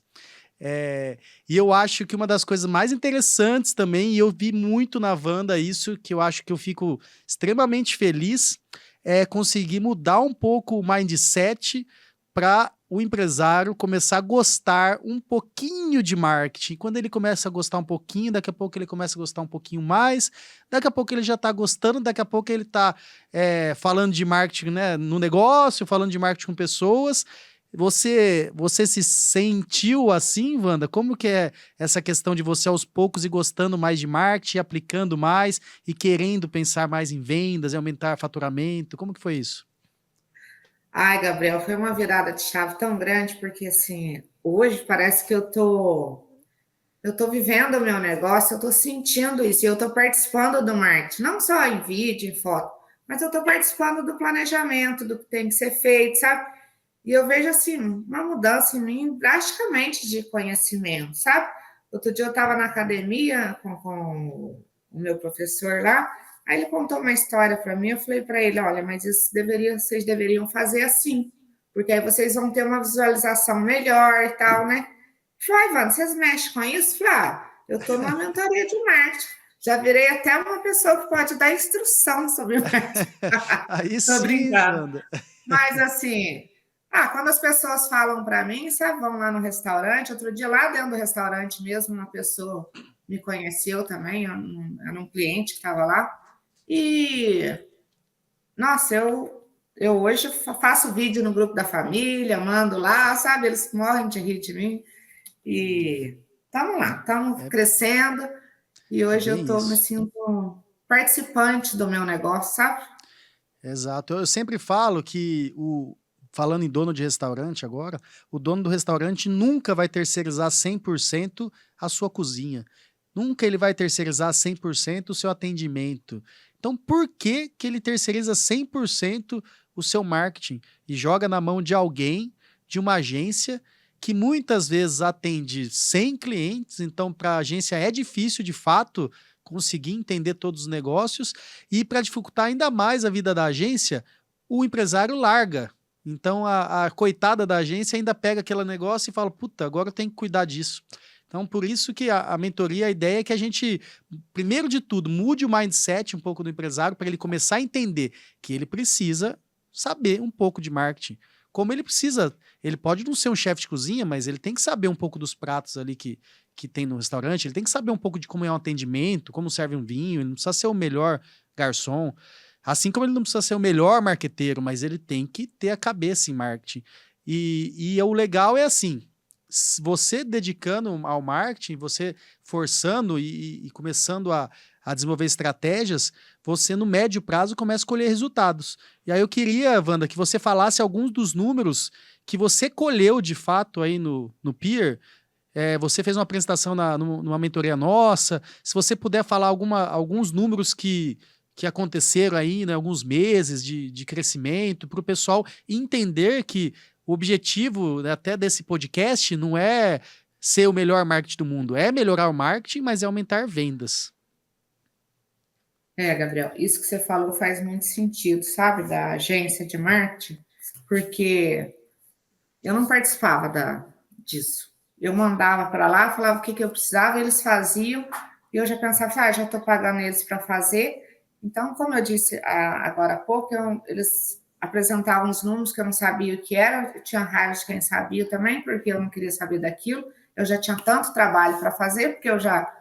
E eu acho que uma das coisas mais interessantes também, e eu vi muito na Wanda isso, que eu acho que eu fico extremamente feliz, é conseguir mudar um pouco o mindset para o empresário começar a gostar um pouquinho de marketing. Quando ele começa a gostar um pouquinho, daqui a pouco ele começa a gostar um pouquinho mais, daqui a pouco ele já está gostando, daqui a pouco ele está falando de marketing, né, no negócio, falando de marketing com pessoas. Você se sentiu assim, Wanda? Como que é essa questão de você aos poucos ir gostando mais de marketing, aplicando mais e querendo pensar mais em vendas e aumentar faturamento? Como que foi isso? Ai, Gabriel, foi uma virada de chave tão grande, porque assim, hoje parece que eu tô vivendo o meu negócio, eu tô sentindo isso, e eu tô participando do marketing, não só em vídeo, em foto, mas eu tô participando do planejamento, do que tem que ser feito, sabe? E eu vejo assim, uma mudança em mim drasticamente de conhecimento, sabe? Outro dia eu estava na academia com o meu professor lá, aí ele contou uma história para mim, eu falei para ele, olha, mas vocês deveriam fazer assim, porque aí vocês vão ter uma visualização melhor e tal, né? Eu falei, Ivan, vocês mexem com isso? Eu falei, eu estou numa mentoria de marketing, já virei até uma pessoa que pode dar instrução sobre marketing. Aí Tô sim, brincando. Wanda. Mas assim, quando as pessoas falam para mim, sabe, vão lá no restaurante, outro dia lá dentro do restaurante mesmo, uma pessoa me conheceu também, era um cliente que estava lá, E, nossa, eu hoje faço vídeo no grupo da família, mando lá, sabe? Eles morrem de rir de mim. E estamos lá, estamos crescendo. E É hoje eu bem estou me isso. sinto participante do meu negócio, sabe? Exato. Eu sempre falo que falando em dono de restaurante agora, o dono do restaurante nunca vai terceirizar 100% a sua cozinha. Nunca ele vai terceirizar 100% o seu atendimento. Então, por que que ele terceiriza 100% o seu marketing e joga na mão de alguém, de uma agência que muitas vezes atende 100 clientes, então para a agência é difícil de fato conseguir entender todos os negócios e para dificultar ainda mais a vida da agência, o empresário larga. Então a coitada da agência ainda pega aquele negócio e fala: puta, agora eu tenho que cuidar disso. Então, por isso que a mentoria, a ideia é que a gente, primeiro de tudo, mude o mindset um pouco do empresário para ele começar a entender que ele precisa saber um pouco de marketing. Como ele precisa, ele pode não ser um chefe de cozinha, mas ele tem que saber um pouco dos pratos ali que tem no restaurante, ele tem que saber um pouco de como é um atendimento, como serve um vinho, ele não precisa ser o melhor garçom, assim como ele não precisa ser o melhor marqueteiro, mas ele tem que ter a cabeça em marketing. E o legal é assim, você dedicando ao marketing, você forçando e começando a desenvolver estratégias, você no médio prazo começa a colher resultados. E aí eu queria, Wanda, que você falasse alguns dos números que você colheu de fato aí no Peer. Você fez uma apresentação numa mentoria nossa. Se você puder falar alguns números que aconteceram aí, né, alguns meses de crescimento, para o pessoal entender que o objetivo, né, até desse podcast não é ser o melhor marketing do mundo, é melhorar o marketing, mas é aumentar vendas. Gabriel, isso que você falou faz muito sentido, sabe, da agência de marketing, porque eu não participava disso. Eu mandava para lá, falava o que eu precisava, eles faziam, e eu já pensava, já estou pagando eles para fazer. Então, como eu disse agora há pouco, eles apresentavam os números que eu não sabia o que era, eu tinha raiva de quem sabia também, porque eu não queria saber daquilo. Eu já tinha tanto trabalho para fazer, porque eu já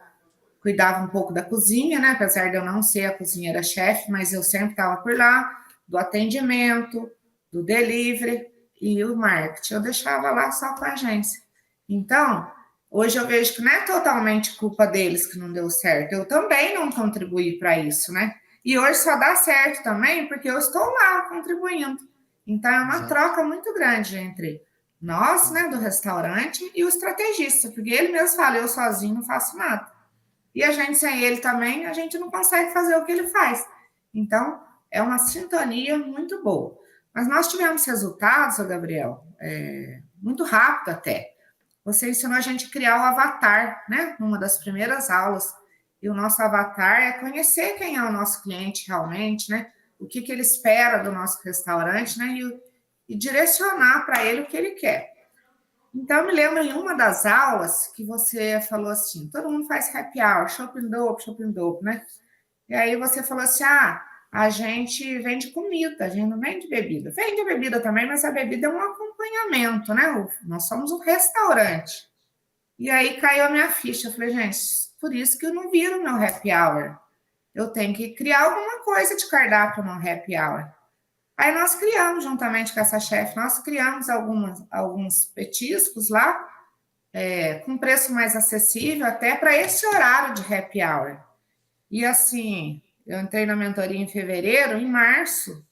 cuidava um pouco da cozinha, né? Apesar de eu não ser a cozinheira-chefe, mas eu sempre estava por lá, do atendimento, do delivery e o marketing. Eu deixava lá só com a agência. Então, hoje eu vejo que não é totalmente culpa deles que não deu certo. Eu também não contribuí para isso, né? E hoje só dá certo também porque eu estou lá contribuindo. Então, é uma Exato. troca muito grande entre nós, né, do restaurante, e o estrategista, porque ele mesmo fala, eu sozinho não faço nada. E a gente, sem ele também, a gente não consegue fazer o que ele faz. Então, é uma sintonia muito boa. Mas nós tivemos resultados, Gabriel, muito rápido até. Você ensinou a gente a criar o avatar, né? Numa das primeiras aulas. E o nosso avatar é conhecer quem é o nosso cliente realmente, né? O que ele espera do nosso restaurante, né? E direcionar para ele o que ele quer. Então, eu me lembro em uma das aulas que você falou assim: todo mundo faz happy hour, shopping dope, né? E aí você falou assim: a gente vende comida, a gente não vende bebida. Vende bebida também, mas a bebida é um acompanhamento, né? Nós somos um restaurante. E aí caiu a minha ficha. Eu falei, gente, por isso que eu não viro meu happy hour. Eu tenho que criar alguma coisa de cardápio no happy hour. Aí nós criamos, juntamente com essa chefe, nós criamos alguns petiscos lá, com preço mais acessível, até para esse horário de happy hour. E assim, eu entrei na mentoria em fevereiro, em março,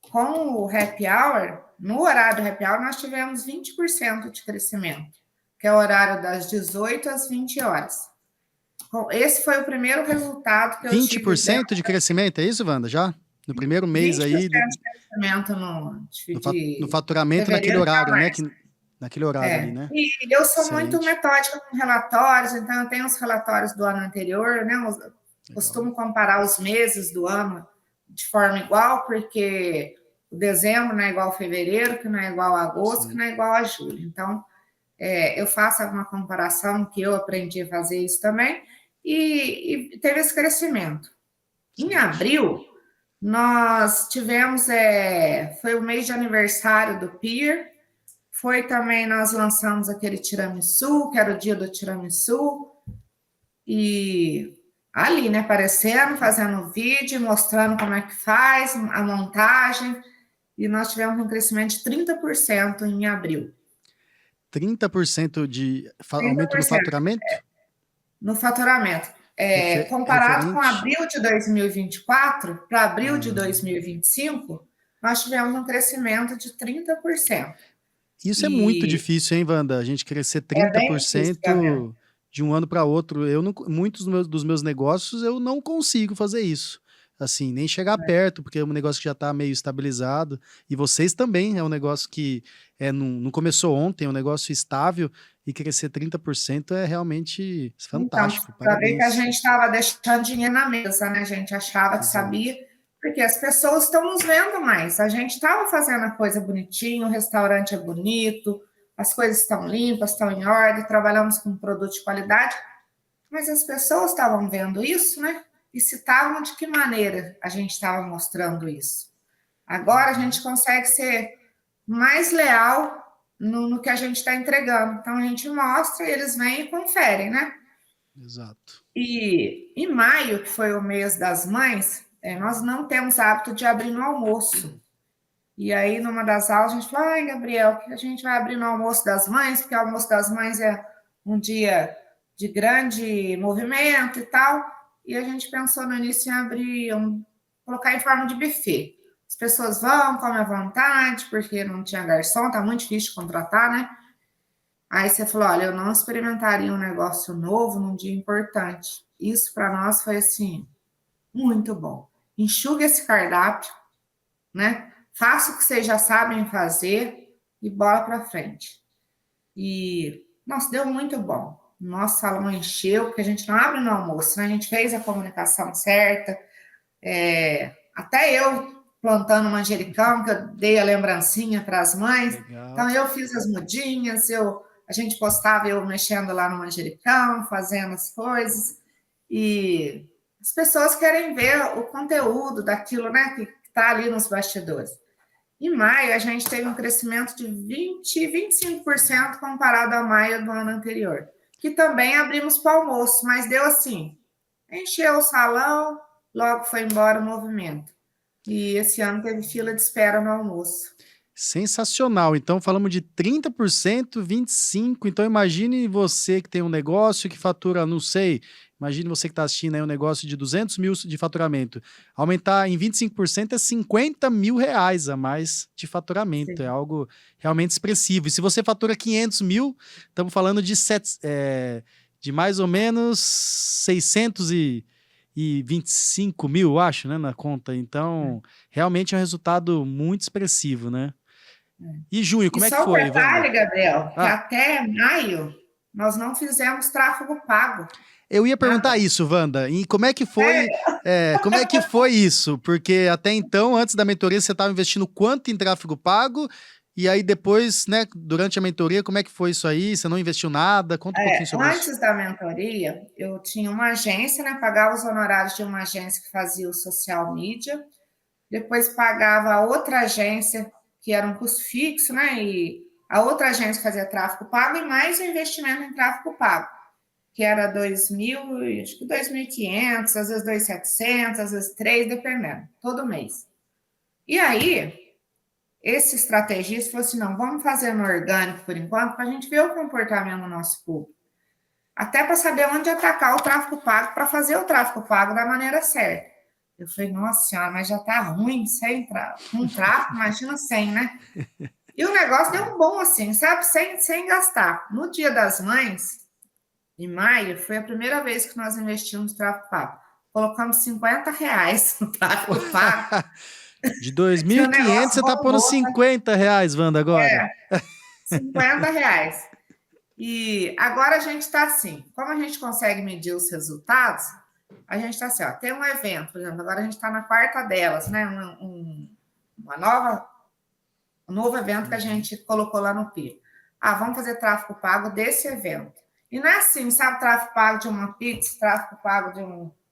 com o happy hour, no horário do happy hour, nós tivemos 20% de crescimento, que é o horário das 18 às 20 horas. Esse foi o primeiro resultado que eu tive. 20% de crescimento, é isso, Wanda? Já? No primeiro mês 20% aí, de crescimento no de faturamento naquele fevereiro para horário, né? março. Naquele horário ali, né? E eu sou muito Excelente. metódica com relatórios, então eu tenho os relatórios do ano anterior, né? Costumo comparar os meses do ano de forma igual, porque o dezembro não é igual a fevereiro, que não é igual a agosto, que não é igual a julho. Então, eu faço alguma comparação, que eu aprendi a fazer isso também, e teve esse crescimento. Em abril, nós tivemos, foi o mês de aniversário do Peer, foi também, nós lançamos aquele tiramisu, que era o dia do tiramisu, e ali, né, aparecendo, fazendo vídeo, mostrando como é que faz, a montagem, e nós tivemos um crescimento de 30% em abril. 30% de aumento no 30% faturamento? no faturamento. Comparado com Referente? abril de 2024 para abril de Ah, 2025, nós tivemos um crescimento de 30%. isso é muito E difícil, hein, Wanda? A gente crescer é bem difícil, Gabriel. 30% de um ano para outro. Eu não, muitos dos meus negócios eu não consigo fazer isso. Assim, nem chegar perto, porque é um negócio que já está meio estabilizado. E vocês também, é um negócio que não começou ontem, é um negócio estável. E crescer 30% é realmente Então, fantástico. para ver que a Parabéns. gente estava deixando dinheiro na mesa, né? A gente achava que Exato. sabia, porque as pessoas estão nos vendo mais. A gente estava fazendo a coisa bonitinho, o restaurante é bonito, as coisas estão limpas, estão em ordem, trabalhamos com produto de qualidade, mas as pessoas estavam vendo isso, né? E citavam de que maneira a gente estava mostrando isso. Agora a gente consegue ser mais leal no que a gente está entregando. Então a gente mostra e eles vêm e conferem, né? Exato. E em maio, que foi o mês das mães, nós não temos hábito de abrir no almoço. E aí, numa das aulas, a gente falou: ai, Gabriel, que a gente vai abrir no almoço das mães, porque o almoço das mães é um dia de grande movimento e tal. E a gente pensou no início em abrir, colocar em forma de buffet. As pessoas vão, comem à vontade, porque não tinha garçom, tá muito difícil de contratar, né? Aí você falou: olha, eu não experimentaria um negócio novo num dia importante. Isso para nós foi assim, muito bom. Enxuga esse cardápio, né? Faça o que vocês já sabem fazer e bola para frente. E, nossa, deu muito bom. Nosso salão encheu, porque a gente não abre no almoço, né? A gente fez a comunicação certa. Até eu plantando manjericão, que eu dei a lembrancinha para as mães. Legal. Então, eu fiz as mudinhas, a gente postava eu mexendo lá no manjericão, fazendo as coisas. E as pessoas querem ver o conteúdo daquilo, né, que está ali nos bastidores. Em maio, a gente teve um crescimento de 25% comparado a maio do ano anterior, que também abrimos para o almoço, mas deu assim, encheu o salão, logo foi embora o movimento. E esse ano teve fila de espera no almoço. Sensacional. Então, falamos de 30%, 25%. Então, imagine você que tem um negócio que fatura, não sei, imagine você que está assistindo aí um negócio de 200 mil de faturamento. Aumentar em 25% é 50 mil reais a mais de faturamento. É Sim. algo realmente expressivo. E se você fatura 500 mil, estamos falando de mais ou menos 625 mil, eu acho, né, na conta. Então, realmente é um resultado muito expressivo, né? E junho, E como é que só um foi, Wanda? detalhe, Gabriel, que Ah, até maio nós não fizemos tráfego pago. eu ia perguntar Nada. isso, Wanda. E como é que foi isso? Porque até então, antes da mentoria, você estava investindo quanto em tráfego pago? E aí depois, né, durante a mentoria, como é que foi isso aí? Você não investiu nada? Conta um pouquinho sobre isso. Antes da mentoria, eu tinha uma agência, né? Pagava os honorários de uma agência que fazia o social media, depois pagava outra agência, que era um custo fixo, né? E a outra agência fazia tráfego pago e mais o investimento em tráfego pago, que era 2.000, acho que 2.500, às vezes 2.700, às vezes 3, dependendo, todo mês. E aí, esse estrategista falou assim: não, vamos fazer no orgânico por enquanto, para a gente ver o comportamento do nosso público. Até para saber onde atacar o tráfego pago, para fazer o tráfego pago da maneira certa. Eu falei: nossa senhora, mas já tá ruim sem com tráfego, imagina sem, né? E o negócio deu um bom assim, sabe? Sem gastar. No Dia das Mães, em maio, foi a primeira vez que nós investimos no tráfego pago. Colocamos R$ 50 no tráfego pago. De E o 2.500, negócio você está pondo bombou, R$ 50, Wanda, agora. R$ 50. E agora a gente está assim, como a gente consegue medir os resultados, a gente está assim, ó, tem um evento, por exemplo, agora a gente está na quarta delas, né? Um novo evento que a gente colocou lá no PIB. Ah, vamos fazer tráfego pago desse evento. E não é assim, sabe, tráfego pago de uma pizza, tráfego pago de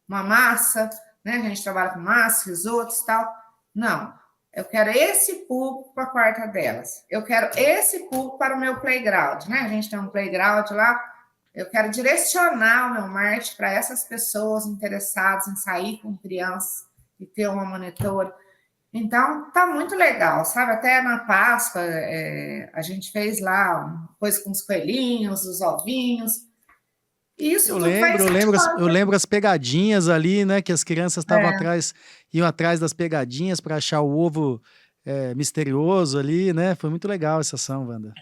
uma massa, né? A gente trabalha com massa, risotos e tal. Não. Eu quero esse público para a quarta delas. Eu quero esse público para o meu playground, né? A gente tem um playground lá, Eu quero direcionar o meu marketing para essas pessoas interessadas em sair com crianças e ter uma monitora. Então, tá muito legal, sabe? Até na Páscoa, a gente fez lá uma coisa com os coelhinhos, os ovinhos. E isso Eu tudo vai lembro, eu lembro, eu incentivando. lembro as pegadinhas ali, né? Que as crianças estavam É, atrás, iam atrás das pegadinhas para achar o ovo misterioso ali, né? Foi muito legal essa ação, Wanda.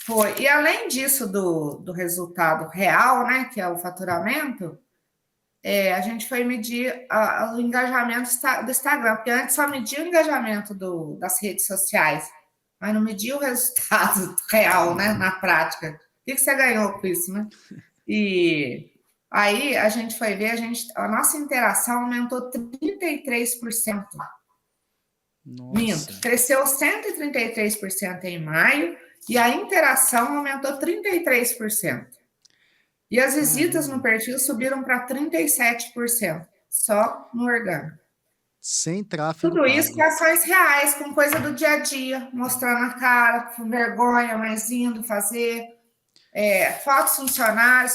foi. E além disso, do resultado real, né? Que é o faturamento, a gente foi medir o engajamento do Instagram, porque antes só media o engajamento das redes sociais, mas não media o resultado real, né? Na prática. O que você ganhou com isso, né? E aí a gente foi ver, a nossa interação aumentou 33%. Minto, Nossa. cresceu 133% em maio e a interação aumentou 33%. E as visitas no Caramba. perfil subiram para 37%, só no orgânico. Sem tráfego Tudo isso com pago. ações reais, com coisa do dia a dia, mostrando a cara, com vergonha, mas indo fazer. Fotos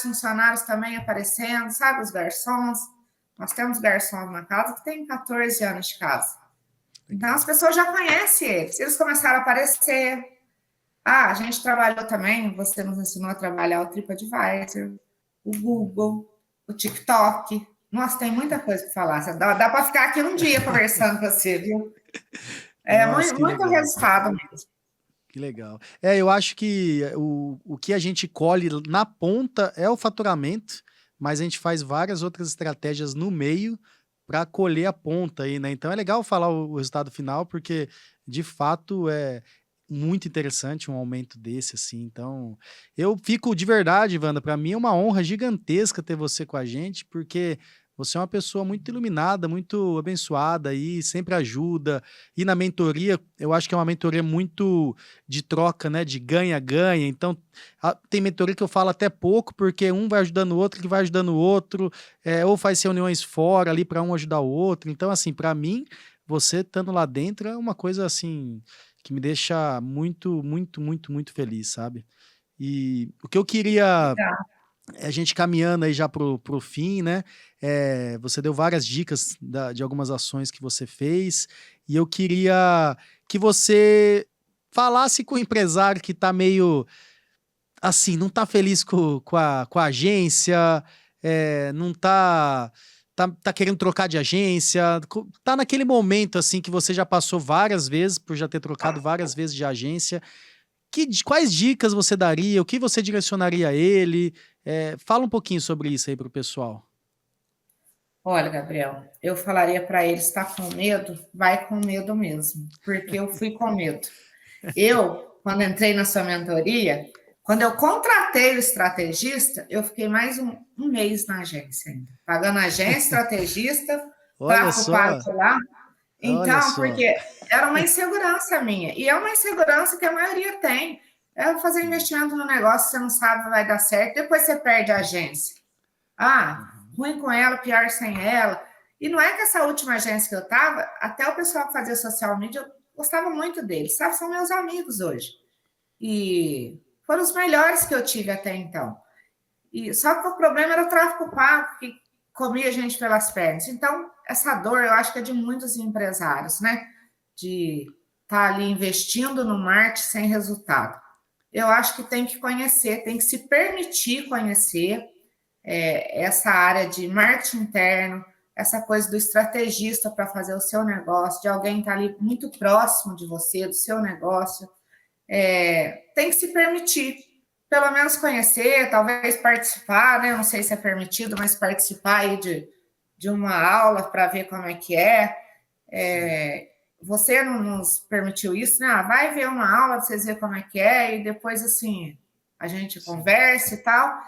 funcionários também aparecendo, sabe? Os garçons. Nós temos garçons na casa que tem 14 anos de casa. Então as Legal. pessoas já conhecem eles começaram a aparecer. A gente trabalhou também, você nos ensinou a trabalhar o TripAdvisor, o Google, o TikTok. Nossa, tem muita coisa para falar. Dá para ficar aqui um dia conversando com você, viu? É Nossa, muito, que muito legal. resultado mesmo. Que legal. Eu acho que o que a gente colhe na ponta é o faturamento, mas a gente faz várias outras estratégias no meio para colher a ponta aí, né? Então é legal falar o resultado final, porque de fato é muito interessante um aumento desse, assim. Então, eu fico de verdade, Wanda, para mim é uma honra gigantesca ter você com a gente, porque você é uma pessoa muito iluminada, muito abençoada aí, sempre ajuda. E na mentoria, eu acho que é uma mentoria muito de troca, né? De ganha-ganha. Então, tem mentoria que eu falo até pouco, porque um vai ajudando o outro, que vai ajudando o outro, ou faz reuniões fora ali para um ajudar o outro. Então, assim, para mim, você estando lá dentro é uma coisa assim que me deixa muito, muito, muito, muito feliz, sabe? E o que eu queria Legal. a gente caminhando aí já pro fim, né? Você deu várias dicas de algumas ações que você fez, e eu queria que você falasse com o empresário que tá meio assim, não tá feliz com a agência, não tá querendo trocar de agência, tá naquele momento assim que você já passou várias vezes, por já ter trocado várias vezes de agência. Quais dicas você daria? O que você direcionaria a ele? Fala um pouquinho sobre isso aí para o pessoal. Olha, Gabriel, eu falaria para ele: está com medo? Vai com medo mesmo, porque eu fui com medo. Eu, quando entrei na sua mentoria, quando eu contratei o estrategista, eu fiquei mais um mês na agência ainda, pagando agência, estrategista, Olha tráfego pago só, por lá. olha Então, só. porque era uma insegurança minha, e é uma insegurança que a maioria tem. É fazer Sim. investimento no negócio, você não sabe se vai dar certo, depois você perde a agência. Uhum. Ruim com ela, pior sem ela. E não é que essa última agência que eu estava, até o pessoal que fazia social media, eu gostava muito deles, sabe? São meus amigos hoje. E foram os melhores que eu tive até então. Só que o problema era o tráfego pago, que comia a gente pelas pernas. Então, essa dor eu acho que é de muitos empresários, né? De estar ali investindo no marketing sem resultado. Eu acho que tem que conhecer, tem que se permitir conhecer essa área de marketing interno, essa coisa do estrategista para fazer o seu negócio, de alguém estar ali muito próximo de você, do seu negócio. Tem que se permitir, pelo menos conhecer, talvez participar, né? Não sei se é permitido, mas participar aí de uma aula para ver como é que é. Sim. Você não nos permitiu isso, né? Vai ver uma aula, vocês verem como é que é, e depois, assim, a gente Sim. conversa e tal.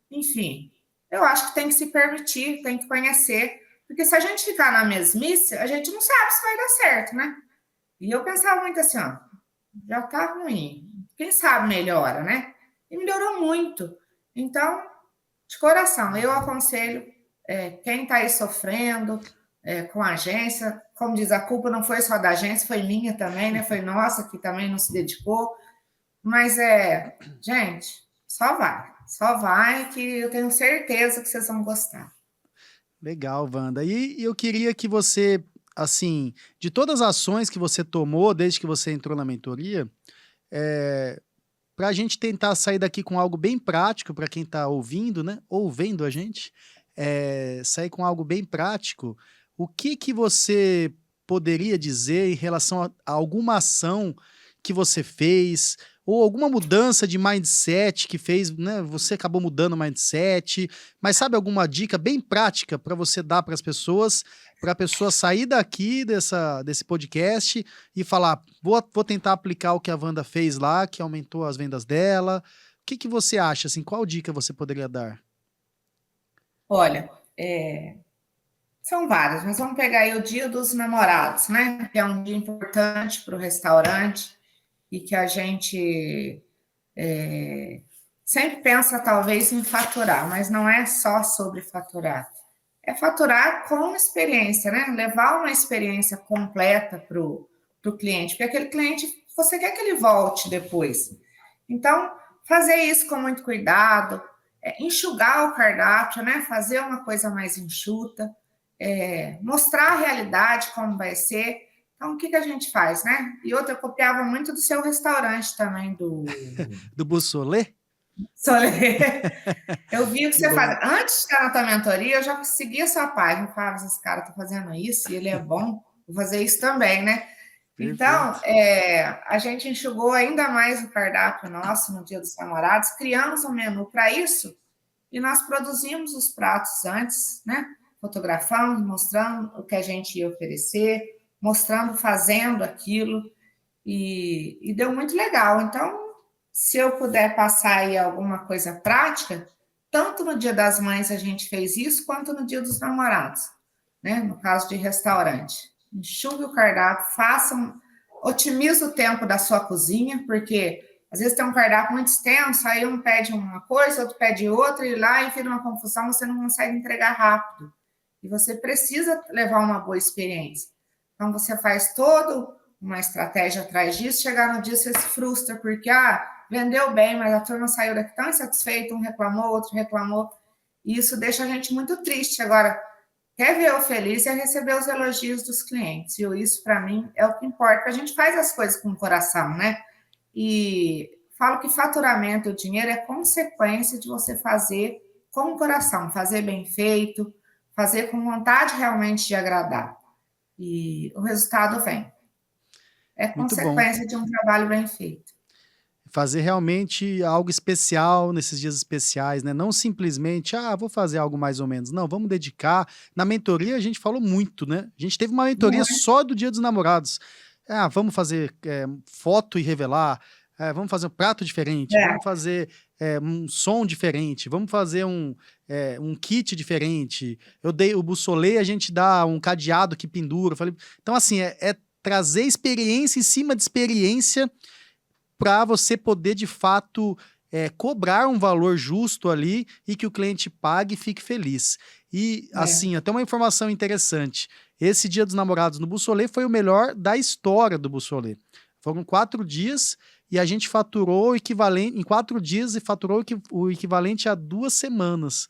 Enfim, eu acho que tem que se permitir, tem que conhecer, porque se a gente ficar na mesmice, a gente não sabe se vai dar certo, né? E eu pensava muito assim, ó, já tá ruim, quem sabe melhora, né? E melhorou muito. Então, de coração, eu Uhum. aconselho quem está aí sofrendo com a agência, como diz, a culpa não foi só da agência, foi minha também, né? Foi nossa, que também não se dedicou. Mas gente, só vai. Só vai que eu tenho certeza que vocês vão gostar. Legal, Wanda. E eu queria que você, assim, de todas as ações que você tomou desde que você entrou na mentoria, para a gente tentar sair daqui com algo bem prático para quem está ouvindo, né? Ou vendo a gente, sair com algo bem prático. O que que você poderia dizer em relação a alguma ação que você fez, ou alguma mudança de mindset que fez, né? Você acabou mudando o mindset, mas sabe alguma dica bem prática para você dar para as pessoas, para a pessoa sair daqui desse podcast e falar: vou tentar aplicar o que a Wanda fez lá, que aumentou as vendas dela. O que que você acha, assim, qual dica você poderia dar? Olha, são várias, mas vamos pegar aí o Dia dos Namorados, né? Que é um dia importante para o restaurante e que a gente sempre pensa talvez em faturar, mas não é só sobre faturar. É faturar com experiência, né? Levar uma experiência completa para o cliente, porque aquele cliente, você quer que ele volte depois. Então, fazer isso com muito cuidado, enxugar o cardápio, né? Fazer uma coisa mais enxuta, mostrar a realidade como vai ser. Então, o que a gente faz, né? E outra, eu copiava muito do seu restaurante também, do Do Bussolê? Solê. Eu vi o que Que você bom. faz. Antes de estar na tua mentoria, eu já seguia a sua página. Eu falava, esse cara está fazendo isso e ele é bom, vou fazer isso também, né? Então, Perfeito. a gente enxugou ainda mais o cardápio nosso no Dia dos Namorados, criamos um menu para isso e nós produzimos os pratos antes, né? Fotografamos, mostrando o que a gente ia oferecer, mostrando, fazendo aquilo e deu muito legal. Então, se eu puder passar aí alguma coisa prática, tanto no Dia das Mães a gente fez isso, quanto no Dia dos Namorados, né? No caso de restaurante. Enxugue o cardápio, otimize o tempo da sua cozinha, porque às vezes tem um cardápio muito extenso, aí um pede uma coisa, outro pede outra, e lá e vira uma confusão, você não consegue entregar rápido. E você precisa levar uma boa experiência. Então, você faz todo uma estratégia atrás disso, chegar no dia você se frustra, porque, vendeu bem, mas a turma saiu daqui tão insatisfeita, um reclamou, outro reclamou, e isso deixa a gente muito triste. Agora, quer ver eu feliz é receber os elogios dos clientes, e isso, para mim, é o que importa. A gente faz as coisas com o coração, né? E falo que faturamento e o dinheiro é consequência de você fazer com o coração, fazer bem feito, fazer com vontade realmente de agradar. E o resultado vem. É Muito bom. consequência de um trabalho bem feito. Fazer realmente algo especial nesses dias especiais, né? Não simplesmente, vou fazer algo mais ou menos. Não, vamos dedicar. Na mentoria a gente falou muito, né? A gente teve uma mentoria só do Dia dos Namorados. Vamos fazer foto e revelar. Vamos fazer um prato diferente. Vamos fazer um som diferente. Vamos fazer um kit diferente. Eu dei o bussolê, a gente dá um cadeado que pendura. Falei, então, assim, é trazer experiência em cima de experiência para você poder, de fato, cobrar um valor justo ali e que o cliente pague e fique feliz. E, assim, até uma informação interessante. Esse Dia dos Namorados no Bussolê foi o melhor da história do Bussolê. Foram 4 dias e a gente faturou o equivalente, em 4 dias, e faturou o equivalente a 2 semanas.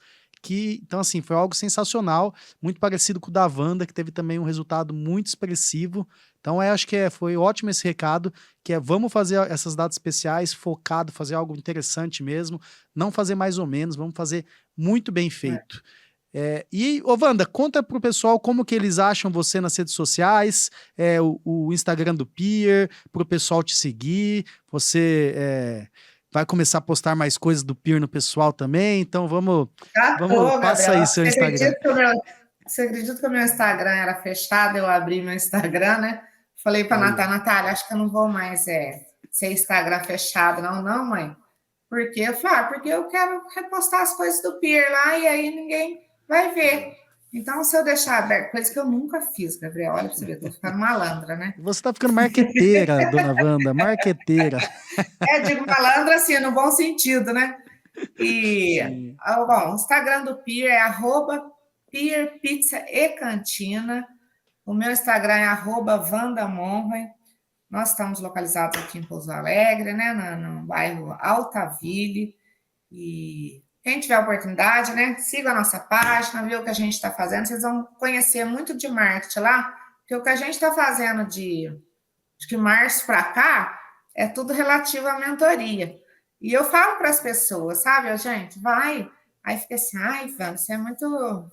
Então, assim, foi algo sensacional, muito parecido com o da Wanda, que teve também um resultado muito expressivo. Então, acho que foi ótimo esse recado, que vamos fazer essas datas especiais focado, fazer algo interessante mesmo, não fazer mais ou menos, vamos fazer muito bem feito. Wanda, conta pro pessoal como que eles acham você nas redes sociais, o Instagram do Pier, pro pessoal te seguir, você vai começar a postar mais coisas do Pier no pessoal também, então vamos, passa Gabriel. aí seu Instagram. Você acredita que o meu Instagram era fechado? Eu abri meu Instagram, né? Falei para Olha, Natália, acho que eu não vou mais ser Instagram fechado, não, não, mãe. Por quê? Eu falei, porque eu quero repostar as coisas do Pier lá e aí ninguém vai ver. Então, se eu deixar aberto, coisa que eu nunca fiz, Gabriel, olha para você ver, tô ficando malandra, né? você tá ficando marqueteira, dona Wanda, marqueteira. Digo malandra assim, no bom sentido, né? E, Sim. bom, o Instagram do Pier é @Pier Pizza e Cantina. O meu Instagram é @VandaMonroy. Nós estamos localizados aqui em Pouso Alegre, né? No bairro Altaville. E quem tiver oportunidade, né, siga a nossa página, vê o que a gente está fazendo, vocês vão conhecer muito de marketing lá, porque o que a gente está fazendo de março para cá é tudo relativo à mentoria. E eu falo para as pessoas, sabe, gente, vai. Aí fica assim, ai, Ivan, você é muito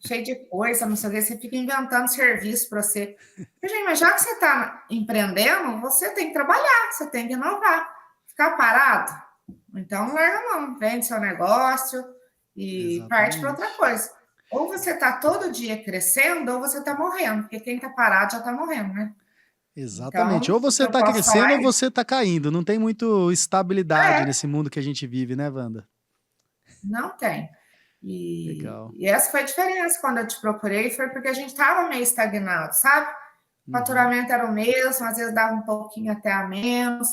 cheio de coisa, não sei o que, você fica inventando serviço para você. Gente, mas já que você está empreendendo, você tem que trabalhar, você tem que inovar. Ficar parado? Então, larga a mão, vende seu negócio e parte para outra Exatamente. coisa. Ou você está todo dia crescendo, ou você está morrendo, porque quem está parado já está morrendo, né? Exatamente. Então, Ou o que você eu tá posso crescendo falar ou é você tá caindo. Não tem muito estabilidade é, nesse mundo que a gente vive, né, Wanda? não tem. E, Legal. e essa foi a diferença quando eu te procurei, foi porque a gente estava meio estagnado, sabe? O Uhum, faturamento era o mesmo, às vezes dava um pouquinho até a menos.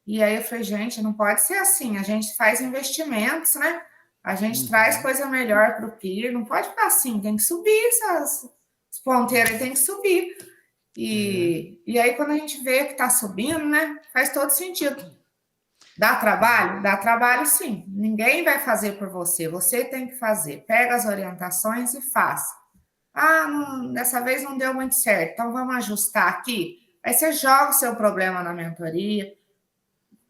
E aí eu falei, gente, não pode ser assim. A gente faz investimentos, né? A gente traz uhum. coisa melhor para o PIR, não pode ficar assim, tem que subir essas ponteiras, tem que subir. É, E aí, quando a gente vê que está subindo, né? Faz todo sentido. Dá trabalho? Dá trabalho sim. Ninguém vai fazer por você, você tem que fazer. Pega as orientações e faz. Ah, dessa vez não deu muito certo, então vamos ajustar aqui. Aí você joga o seu problema na mentoria,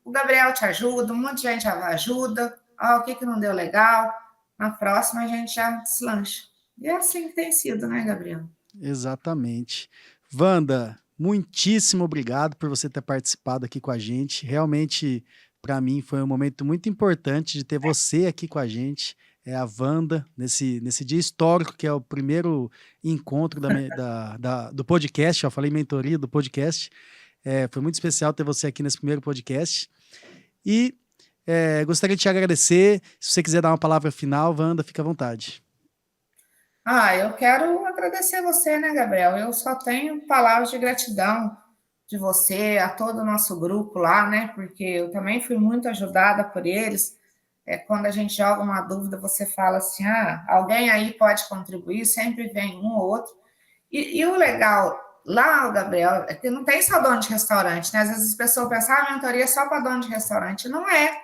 o Gabriel te ajuda, um monte de gente ajuda. Ah, o que, que não deu legal? Na próxima a gente já deslancha. E é assim que tem sido, né, Gabriel? exatamente. Wanda, muitíssimo obrigado por você ter participado aqui com a gente. Realmente, para mim, foi um momento muito importante de ter você aqui com a gente. É a Wanda, nesse dia histórico, que é o primeiro encontro do podcast. Eu falei mentoria do podcast. Foi muito especial ter você aqui nesse primeiro podcast. E gostaria de te agradecer. Se você quiser dar uma palavra final, Wanda, fica à vontade. Ah, eu quero agradecer você, né, Gabriel? Eu só tenho palavras de gratidão de você, a todo o nosso grupo lá, né? Porque eu também fui muito ajudada por eles. Quando a gente joga uma dúvida, você fala assim: ah, alguém aí pode contribuir, sempre vem um ou outro. E o legal lá, Gabriel, é que não tem só dono de restaurante, né? Às vezes as pessoas pensam, ah, a mentoria é só para dono de restaurante. Não é.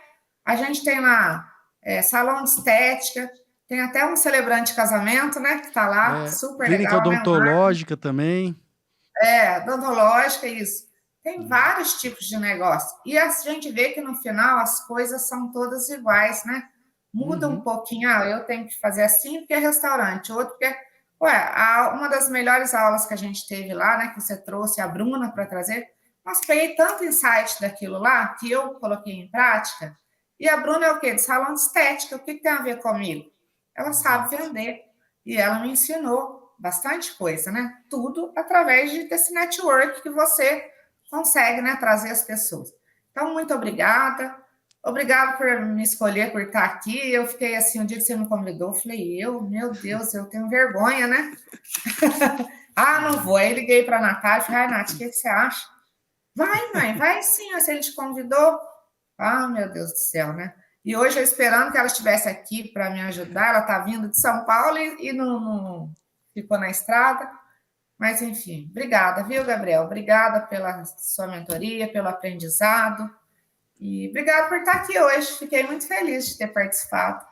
A gente tem lá salão de estética, tem até um celebrante de casamento, né? Que está lá, super Clínica legal, né? odontológica também. Odontológica, isso. Tem Hum, vários tipos de negócio. E a gente vê que no final as coisas são todas iguais, né? Muda um Uhum. pouquinho, ah, eu tenho que fazer assim porque é restaurante, outro porque. Ué, uma das melhores aulas que a gente teve lá, né, que você trouxe a Bruna para trazer, nós peguei tanto insight daquilo lá que eu coloquei em prática. E a Bruna é o quê? De salão de estética. O que tem a ver comigo? Ela sabe Exato. vender. E ela me ensinou bastante coisa, né? Tudo através desse network que você consegue, né, trazer as pessoas. Então, muito obrigada. Obrigada por me escolher, por estar aqui. Eu fiquei assim, um dia que você me convidou, eu falei, meu Deus, eu tenho vergonha, né? Ah, não vou. Aí liguei para a Natália e falei, ai, Nath, o que você acha? Vai, mãe, vai sim, se ele te convidou. Ah, meu Deus do céu, né? E hoje eu esperando que ela estivesse aqui para me ajudar, ela está vindo de São Paulo e não ficou na estrada. Mas, enfim, obrigada, viu, Gabriel? Obrigada pela sua mentoria, pelo aprendizado. E obrigada por estar aqui hoje. Fiquei muito feliz de ter participado.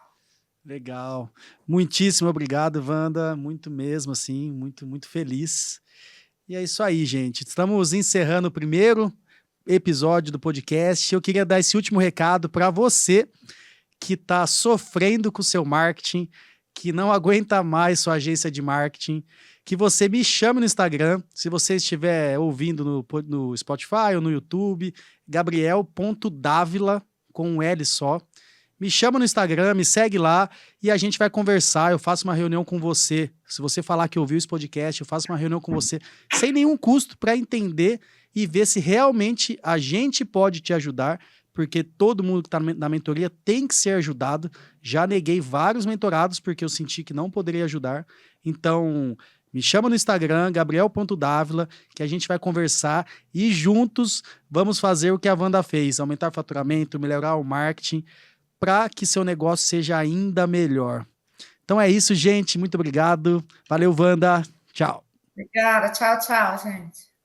Legal. Muitíssimo obrigado, Wanda. Muito mesmo, assim, muito, muito feliz. E é isso aí, gente. Estamos encerrando o primeiro episódio do podcast. Eu queria dar esse último recado para você que está sofrendo com o seu marketing, que não aguenta mais sua agência de marketing, que você me chame no Instagram, se você estiver ouvindo no Spotify ou no YouTube, gabriel.davila, com um L só. Me chama no Instagram, me segue lá e a gente vai conversar. Eu faço uma reunião com você. Se você falar que ouviu esse podcast, eu faço uma reunião com você sem nenhum custo para entender e ver se realmente a gente pode te ajudar, porque todo mundo que está na mentoria tem que ser ajudado. Já neguei vários mentorados porque eu senti que não poderia ajudar. Então, me chama no Instagram, gabriel.davila, que a gente vai conversar e juntos vamos fazer o que a Wanda fez, aumentar o faturamento, melhorar o marketing, para que seu negócio seja ainda melhor. Então é isso, gente. Muito obrigado. Valeu, Wanda. Tchau. Obrigada. Tchau, tchau, gente.